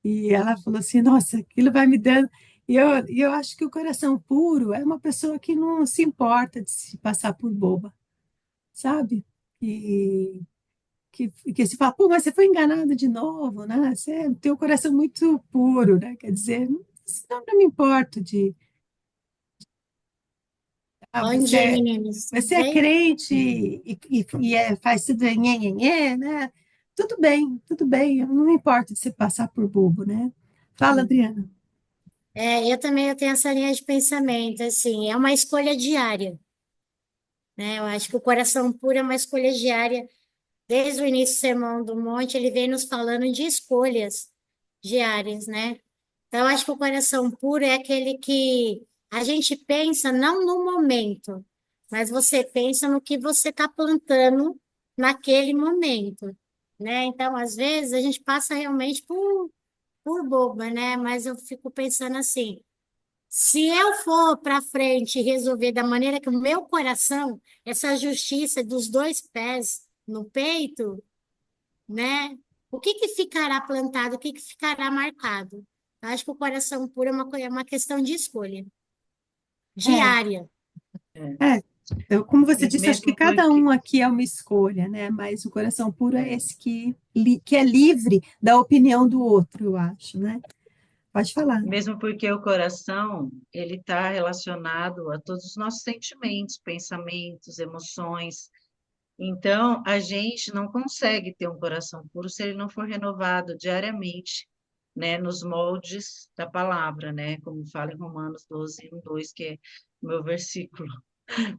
E ela falou assim, nossa, aquilo vai me dando. E eu acho que o coração puro é uma pessoa que não se importa de se passar por boba, sabe? E que se fala, pô, mas você foi enganado de novo, né? Você tem o coração muito puro, né? Quer dizer, não me importo de. Ah, Bom dia, meninos. Tudo você é bem? crente e faz tudo nhenhenhê, né? Tudo bem. Eu não me importo de você passar por bobo, né? Fala, Adriana. Eu tenho essa linha de pensamento, assim, é uma escolha diária, né? Eu acho que o coração puro é uma escolha diária. Desde o início do Sermão do Monte, ele vem nos falando de escolhas diárias, né? Então, eu acho que o coração puro é aquele que a gente pensa não no momento, mas você pensa no que você está plantando naquele momento, né? Então, às vezes, a gente passa realmente por boba, né? Mas eu fico pensando assim, se eu for para frente e resolver da maneira que o meu coração, essa justiça dos dois pés no peito, né? O que que ficará plantado, o que que ficará marcado? Eu acho que o coração puro é uma questão de escolha É, diária. É. como você disse, acho que Mesmo cada porque um aqui é uma escolha, né? Mas o coração puro é esse que é livre da opinião do outro, eu acho, né? Pode falar. Mesmo porque o coração, ele está relacionado a todos os nossos sentimentos, pensamentos, emoções. Então, a gente não consegue ter um coração puro se ele não for renovado diariamente, né, nos moldes da palavra, né, como fala em Romanos 12, 1, 2, que é o meu versículo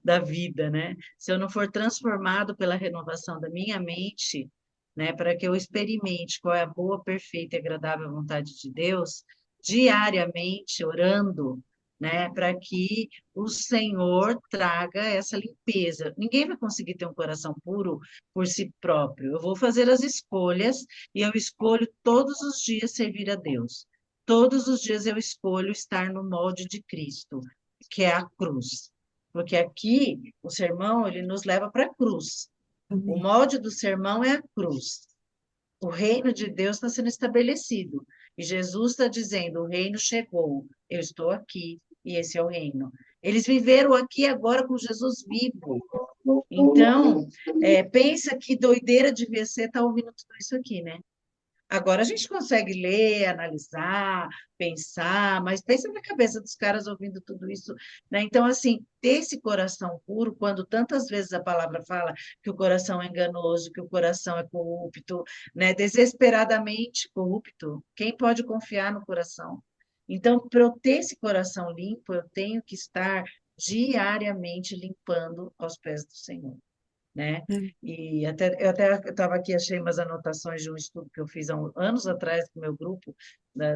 da vida, né? Se eu não for transformado pela renovação da minha mente, né, para que eu experimente qual é a boa, perfeita e agradável vontade de Deus, diariamente orando, né, para que o Senhor traga essa limpeza. Ninguém vai conseguir ter um coração puro por si próprio. Eu vou fazer as escolhas e eu escolho todos os dias servir a Deus. Todos os dias eu escolho estar no molde de Cristo, que é a cruz. Porque aqui o sermão ele nos leva para a cruz. O Amém. molde do sermão é a cruz. O reino de Deus está sendo estabelecido. E Jesus está dizendo: o reino chegou, eu estou aqui, e esse é o reino. Eles viveram aqui agora com Jesus vivo. Então, pensa que doideira devia ser estar ouvindo tudo isso aqui, né? Agora a gente consegue ler, analisar, pensar, mas pensa na cabeça dos caras ouvindo tudo isso, né? Então, assim, ter esse coração puro, quando tantas vezes a palavra fala que o coração é enganoso, que o coração é corrupto, né? Desesperadamente corrupto, quem pode confiar no coração? Então, para eu ter esse coração limpo, eu tenho que estar diariamente limpando aos pés do Senhor, né? E eu até estava aqui, achei umas anotações de um estudo que eu fiz há anos atrás com o meu grupo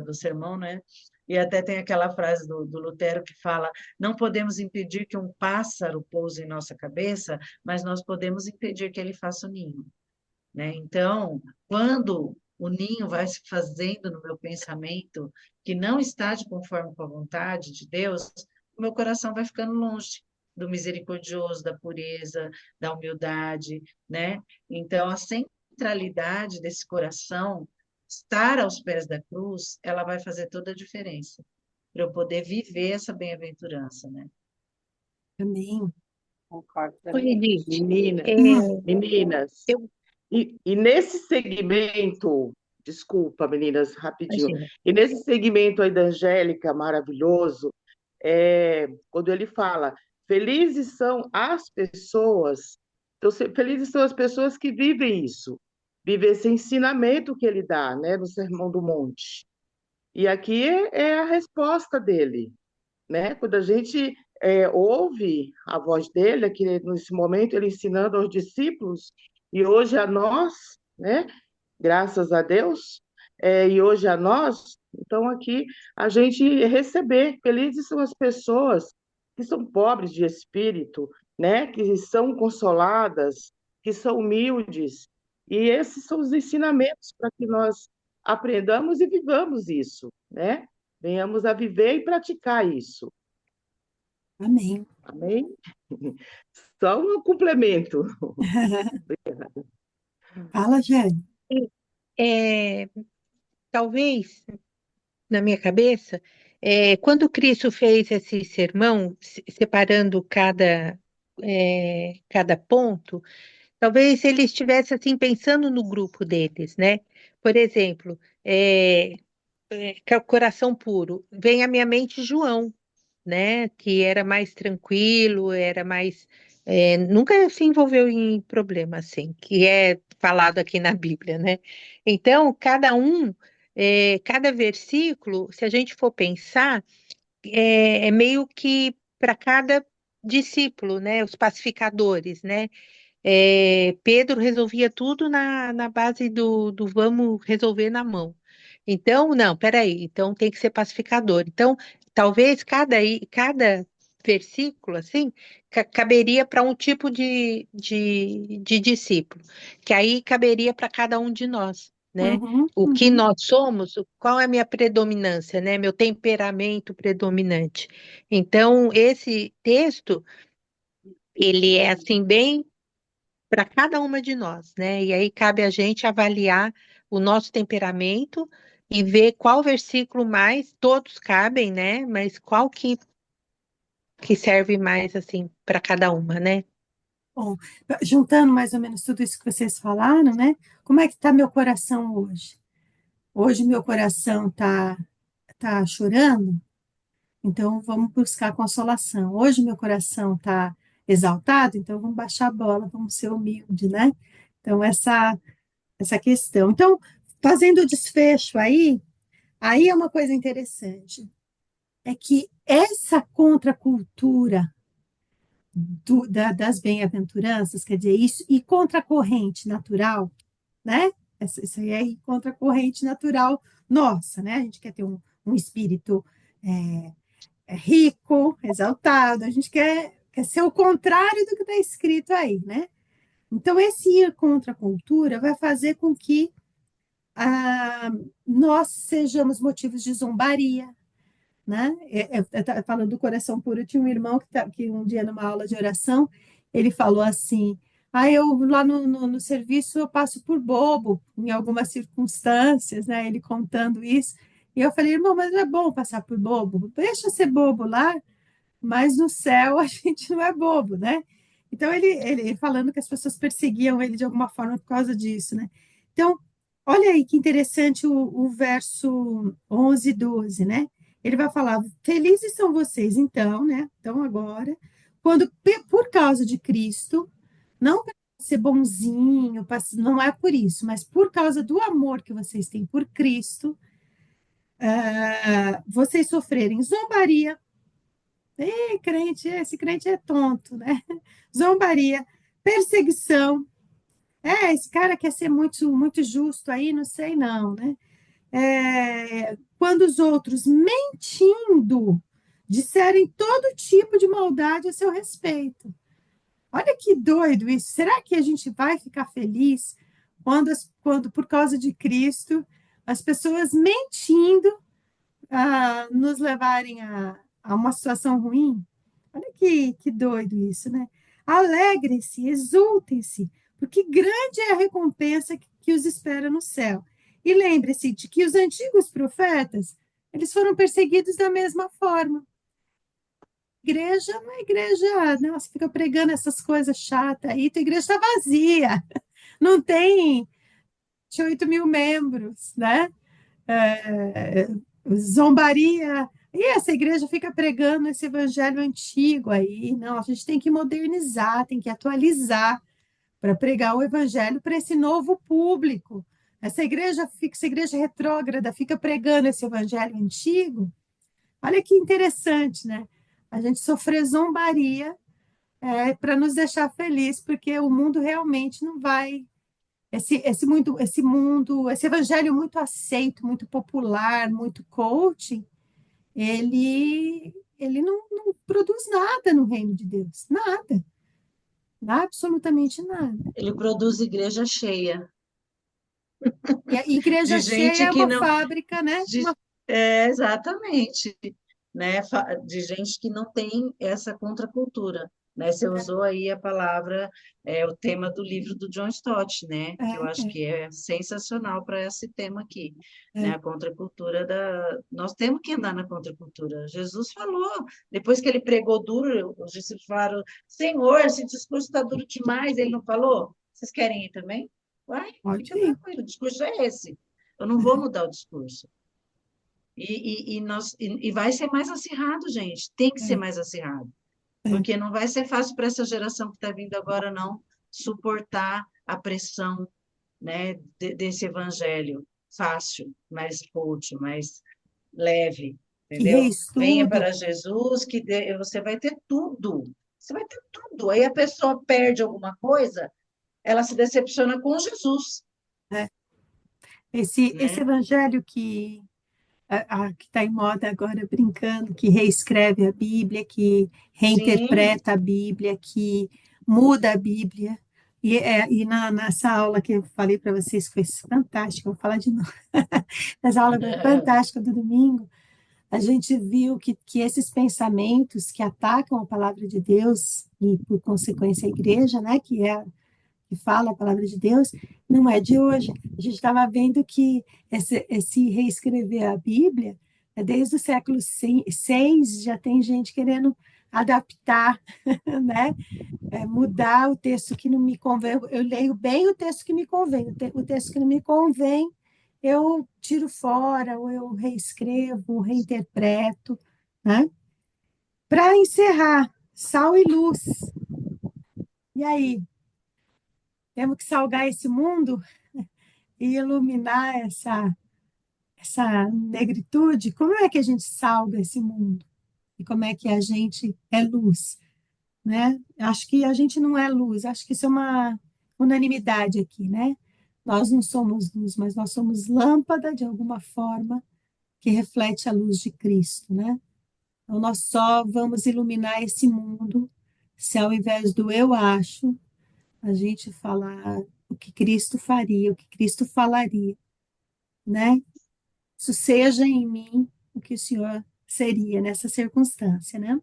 do sermão, né? E até tem aquela frase do Lutero que fala: não podemos impedir que um pássaro pouse em nossa cabeça, mas nós podemos impedir que ele faça o ninho, né? Então, quando o ninho vai se fazendo no meu pensamento, que não está de conforme com a vontade de Deus, o meu coração vai ficando longe do misericordioso, da pureza, da humildade, né? Então, a centralidade desse coração, estar aos pés da cruz, ela vai fazer toda a diferença para eu poder viver essa bem-aventurança, né? Amém. Concordo Oi, plenamente. Edith. Meninas, Hum, meninas, Eu e nesse segmento, desculpa, meninas, rapidinho, imagino. e nesse segmento aí da Angélica, maravilhoso, quando ele fala, felizes são as pessoas, então, felizes são as pessoas que vivem isso, vivem esse ensinamento que ele dá, né, no Sermão do Monte. E aqui é a resposta dele, né? Quando a gente ouve a voz dele, aqui nesse momento, ele ensinando aos discípulos, e hoje a nós, né? Graças a Deus, e hoje a nós, então aqui a gente receber, felizes são as pessoas que são pobres de espírito, né? Que são consoladas, que são humildes, e esses são os ensinamentos para que nós aprendamos e vivamos isso, né? Venhamos a viver e praticar isso. amém. Amém? Só um complemento. Fala, Jane. É, talvez, na minha cabeça, quando Cristo fez esse sermão, separando cada ponto, talvez ele estivesse assim pensando no grupo deles, né? Por exemplo, coração puro. Vem à minha mente João, né? Que era mais tranquilo, era mais. Nunca se envolveu em problema assim, que é falado aqui na Bíblia, né? Então, cada versículo, se a gente for pensar, é meio que para cada discípulo, né? Os pacificadores, né? Pedro resolvia tudo na base do vamos resolver na mão. Então, não, peraí, então tem que ser pacificador. Então, talvez cada versículo, assim, caberia para um tipo de discípulo, que aí caberia para cada um de nós, né? Uhum, O que uhum. nós somos, qual é a minha predominância, né? Meu temperamento predominante. Então, esse texto, ele é assim, bem para cada uma de nós, né? E aí cabe a gente avaliar o nosso temperamento e ver qual versículo mais, todos cabem, né? Mas qual que serve mais assim para cada uma, né? Bom, juntando mais ou menos tudo isso que vocês falaram, né? Como é que está meu coração hoje? Hoje meu coração tá está chorando, então vamos buscar consolação. Hoje meu coração está exaltado, então vamos baixar a bola, vamos ser humilde, né? Então, essa questão. Então, fazendo o desfecho aí é uma coisa interessante, é que essa contracultura das bem-aventuranças, quer dizer, isso, e contra a corrente natural, né? Isso aí é contra a corrente natural nossa, né? A gente quer ter um espírito é, rico, exaltado, a gente quer ser o contrário do que está escrito aí, né? Então, esse ir contra a cultura vai fazer com que nós sejamos motivos de zombaria, né? Falando do coração puro, tinha um irmão que um dia numa aula de oração, ele falou assim, eu lá no serviço eu passo por bobo em algumas circunstâncias, né? Ele contando isso, e eu falei, irmão, mas não é bom passar por bobo, deixa ser bobo lá, mas no céu a gente não é bobo, né? Então, ele falando que as pessoas perseguiam ele de alguma forma por causa disso, né? Então, olha aí que interessante o verso 11 e 12, né? Ele vai falar, felizes são vocês, então, né? Então, agora, quando, por causa de Cristo, não para ser bonzinho, não é por isso, mas por causa do amor que vocês têm por Cristo, vocês sofrerem zombaria. Ei, crente, esse crente é tonto, né? Zombaria, perseguição. Esse cara quer ser muito, muito justo aí, não sei não, né? Quando os outros, mentindo, disserem todo tipo de maldade a seu respeito. Olha que doido isso. Será que a gente vai ficar feliz quando por causa de Cristo, as pessoas mentindo nos levarem a uma situação ruim? Olha que doido isso, né? Alegrem-se, exultem-se, porque grande é a recompensa que os espera no céu. E lembre-se de que os antigos profetas, eles foram perseguidos da mesma forma. Igreja não é igreja, nossa, fica pregando essas coisas chatas aí, tua igreja está vazia, não tem 8 mil membros, né? É, zombaria. E essa igreja fica pregando esse evangelho antigo aí. Não, a gente tem que modernizar, tem que atualizar para pregar o evangelho para esse novo público. Essa igreja retrógrada fica pregando esse evangelho antigo. Olha que interessante, né? A gente sofrer zombaria para nos deixar feliz, porque o mundo realmente não vai esse evangelho muito aceito, muito popular, muito coaching, ele não produz nada no reino de Deus, nada, absolutamente nada. Ele produz igreja cheia. E a igreja De gente cheia é que uma não. fábrica, né? Exatamente. Né? De gente que não tem essa contracultura. Né? Você usou aí a palavra, o tema do livro do John Stott, né? Que eu acho que é sensacional para esse tema aqui, né? A contracultura Nós temos que andar na contracultura. Jesus falou, depois que ele pregou duro, os discípulos falaram, Senhor, esse discurso está duro demais, ele não falou? Vocês querem ir também? Vai, fica tranquilo, o discurso é esse. Eu não vou mudar o discurso. E vai ser mais acirrado, gente. Tem que ser mais acirrado. Porque não vai ser fácil para essa geração que está vindo agora, não, suportar a pressão, né, desse evangelho fácil, mais fútil, mais leve, entendeu? Venha para Jesus, você vai ter tudo. Você vai ter tudo. Aí a pessoa perde alguma coisa, ela se decepciona com Jesus. Esse evangelho que está em moda agora, brincando, que reescreve a Bíblia, que reinterpreta a Bíblia, que muda a Bíblia. E nessa aula que eu falei para vocês, foi fantástica, vou falar de novo. Essa aula foi fantástica do domingo. A gente viu que esses pensamentos que atacam a palavra de Deus, e por consequência a igreja, né, que fala a palavra de Deus, não é de hoje. A gente estava vendo que esse reescrever a Bíblia, desde o século VI, já tem gente querendo adaptar, né? Mudar o texto que não me convém. Eu leio bem o texto que me convém. O texto que não me convém, eu tiro fora, ou eu reescrevo, ou reinterpreto, né? Para encerrar, sal e luz. E aí, temos que salgar esse mundo e iluminar essa negritude? Como é que a gente salga esse mundo? E como é que a gente é luz, né? Acho que a gente não é luz, acho que isso é uma unanimidade aqui, né? Nós não somos luz, mas nós somos lâmpada de alguma forma que reflete a luz de Cristo, né? Então nós só vamos iluminar esse mundo se ao invés do eu acho, a gente falar o que Cristo faria, o que Cristo falaria, né? Isso seja em mim o que o Senhor seria nessa circunstância, né?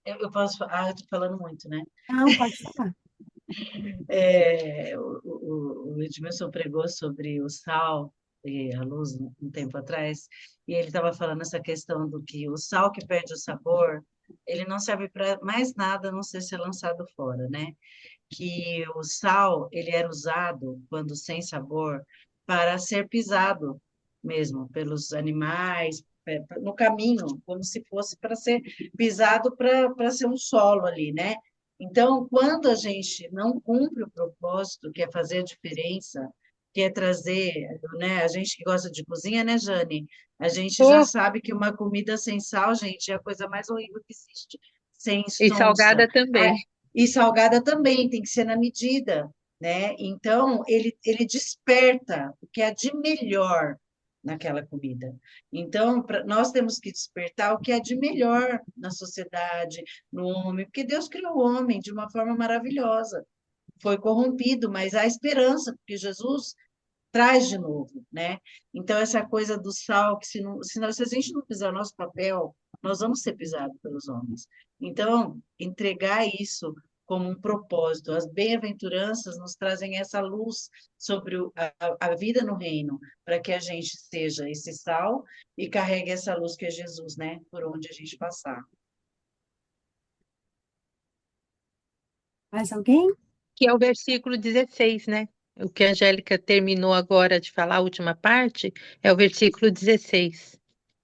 Eu posso. Ah, eu estou falando muito, né? Não, pode falar. O Edmilson pregou sobre o sal e a luz um tempo atrás, e ele estava falando essa questão do que o sal que perde o sabor, ele não serve para mais nada a não ser lançado fora, né? Que o sal, ele era usado, quando sem sabor, para ser pisado mesmo pelos animais, no caminho, como se fosse para ser pisado para ser um solo ali, né? Então, quando a gente não cumpre o propósito, que é fazer a diferença, que é trazer, né? A gente que gosta de cozinha, né, Jane? A gente já Oh, sabe que uma comida sem sal, gente, é a coisa mais horrível que existe, sem e sonsa. salgada também. E salgada também, tem que ser na medida, né? Então, ele desperta o que é de melhor naquela comida. Então, nós temos que despertar o que é de melhor na sociedade, no homem, porque Deus criou o homem de uma forma maravilhosa. Foi corrompido, mas há esperança, porque Jesus traz de novo, né? Então, essa coisa do sal, que se a gente não fizer o nosso papel, nós vamos ser pisados pelos homens. Então, entregar isso como um propósito. As bem-aventuranças nos trazem essa luz sobre a vida no reino, para que a gente seja esse sal e carregue essa luz que é Jesus, né? Por onde a gente passar. Mais alguém? Que é o versículo 16, né? O que a Angélica terminou agora de falar, a última parte, é o versículo 16,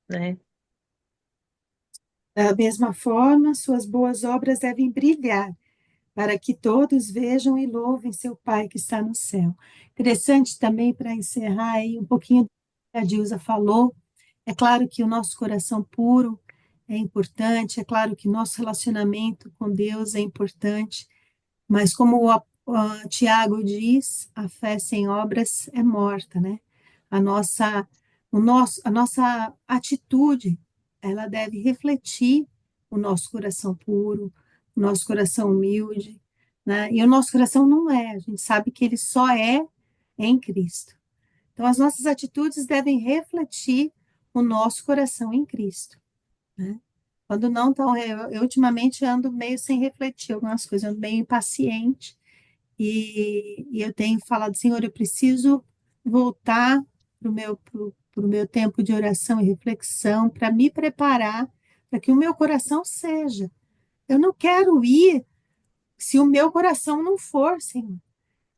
né? Da mesma forma, suas boas obras devem brilhar, para que todos vejam e louvem seu Pai que está no céu. Interessante também, para encerrar aí um pouquinho do que a Dilsa falou, é claro que o nosso coração puro é importante, é claro que nosso relacionamento com Deus é importante, mas como o Tiago diz, a fé sem obras é morta, né? A nossa, a nossa atitude, ela deve refletir o nosso coração puro, o nosso coração humilde, né? E o nosso coração não é, a gente sabe que ele só é em Cristo. Então, as nossas atitudes devem refletir o nosso coração em Cristo, né? Quando não, então, eu ultimamente ando meio sem refletir algumas coisas, ando meio impaciente, e eu tenho falado, Senhor, eu preciso voltar pro meu tempo de oração e reflexão, para me preparar, para que o meu coração seja. Eu não quero ir se o meu coração não for, Senhor,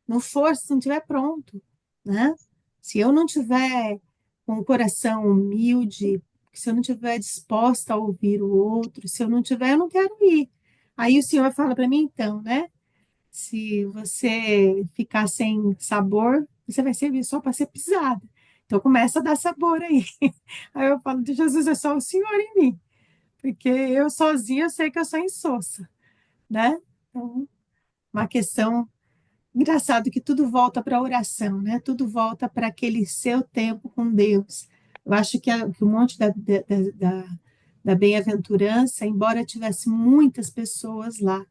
não for, se não estiver pronto, né? Se eu não tiver com o coração humilde, se eu não estiver disposta a ouvir o outro, se eu não tiver, eu não quero ir. Aí o Senhor fala para mim, então, né? Se você ficar sem sabor, você vai servir só para ser pisada. Então começa a dar sabor aí. Aí eu falo de Jesus, é só o Senhor em mim, porque eu sozinha eu sei que eu sou insossa, né? Então, uma questão engraçado que tudo volta para a oração, né? Tudo volta para aquele seu tempo com Deus. Eu acho que o monte da bem-aventurança, embora tivesse muitas pessoas lá,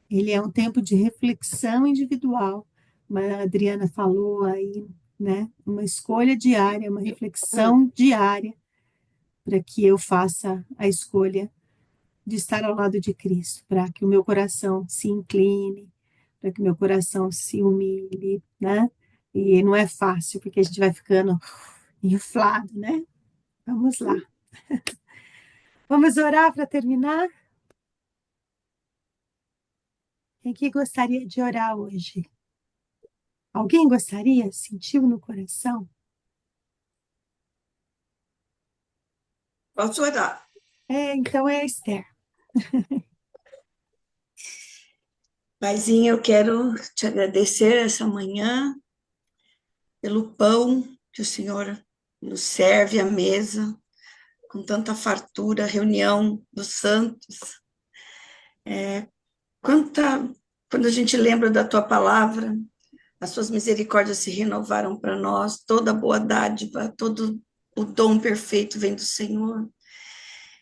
ele é um tempo de reflexão individual. A Adriana falou aí, né? Uma escolha diária, uma reflexão diária, para que eu faça a escolha de estar ao lado de Cristo, para que o meu coração se incline, para que o meu coração se humilhe, né? E não é fácil, porque a gente vai ficando inflado, né? Vamos lá. Vamos orar para terminar? Quem que gostaria de orar hoje? Alguém gostaria? Sentiu no coração? Posso orar? Então é a Esther. Paizinho, eu quero te agradecer essa manhã pelo pão que o Senhor nos serve à mesa, com tanta fartura, reunião dos santos. Quando a gente lembra da tua palavra, as suas misericórdias se renovaram para nós, toda boa dádiva, todo o dom perfeito vem do Senhor.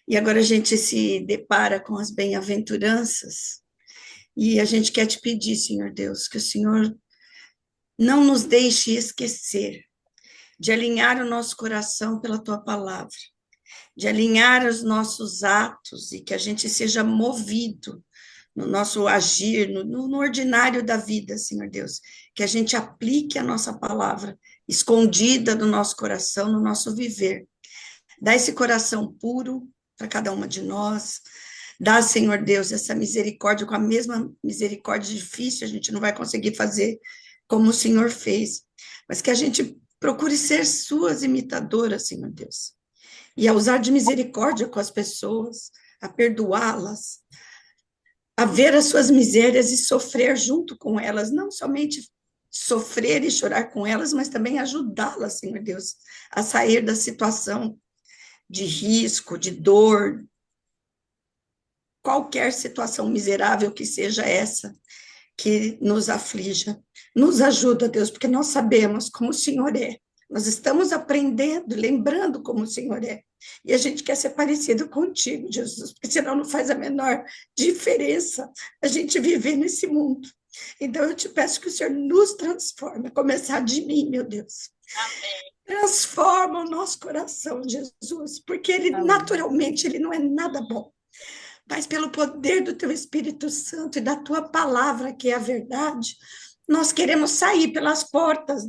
E agora a gente se depara com as bem-aventuranças, e a gente quer te pedir, Senhor Deus, que o Senhor não nos deixe esquecer de alinhar o nosso coração pela tua palavra, de alinhar os nossos atos e que a gente seja movido no nosso agir, no ordinário da vida, Senhor Deus, que a gente aplique a nossa palavra escondida no nosso coração, no nosso viver. Dá esse coração puro para cada uma de nós. Dá, Senhor Deus, essa misericórdia, com a mesma misericórdia difícil, a gente não vai conseguir fazer como o Senhor fez, mas que a gente procure ser suas imitadoras, Senhor Deus, e a usar de misericórdia com as pessoas, a perdoá-las, a ver as suas misérias e sofrer junto com elas, não somente sofrer e chorar com elas, mas também ajudá-las, Senhor Deus, a sair da situação de risco, de dor, qualquer situação miserável que seja essa que nos aflija. Nos ajuda, Deus, porque nós sabemos como o Senhor é. Nós estamos aprendendo, lembrando como o Senhor é. E a gente quer ser parecido contigo, Jesus, porque senão não faz a menor diferença a gente viver nesse mundo. Então eu te peço que o Senhor nos transforme, a começar de mim, meu Deus. Amém. Transforma o nosso coração, Jesus, porque ele naturalmente ele não é nada bom. Mas pelo poder do teu Espírito Santo e da tua palavra, que é a verdade, nós queremos sair pelas portas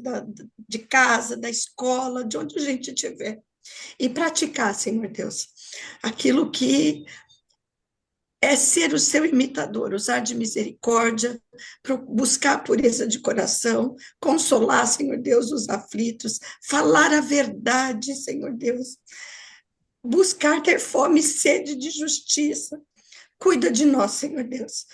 de casa, da escola, de onde a gente estiver, e praticar, Senhor Deus, aquilo que é ser o seu imitador, usar de misericórdia, buscar a pureza de coração, consolar, Senhor Deus, os aflitos, falar a verdade, Senhor Deus, buscar ter fome e sede de justiça. Cuida de nós, Senhor Deus,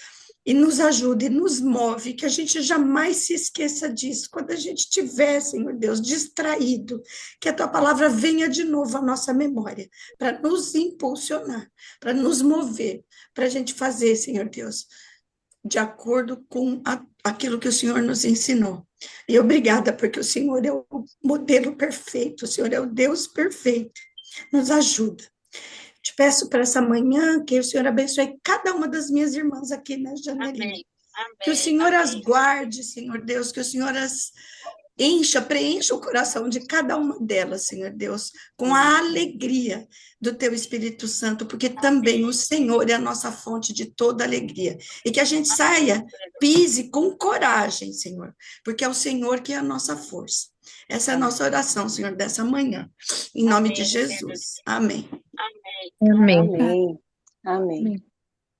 e nos ajuda e nos move, que a gente jamais se esqueça disso. Quando a gente estiver, Senhor Deus, distraído, que a tua palavra venha de novo à nossa memória, para nos impulsionar, para nos mover, para a gente fazer, Senhor Deus, de acordo com aquilo que o Senhor nos ensinou. E obrigada, porque o Senhor é o modelo perfeito, o Senhor é o Deus perfeito. Nos ajuda. Te peço para essa manhã que o Senhor abençoe cada uma das minhas irmãs aqui na janelinha. Amém. Que o Senhor as guarde, Senhor Deus, que o Senhor as preencha o coração de cada uma delas, Senhor Deus, com a alegria do teu Espírito Santo, porque também o Senhor é a nossa fonte de toda alegria. E que a gente saia, pise com coragem, Senhor, porque é o Senhor que é a nossa força. Essa é a nossa oração, Senhor, dessa manhã. Em nome de Jesus. Amém. Amém. Amém. Amém. Amém.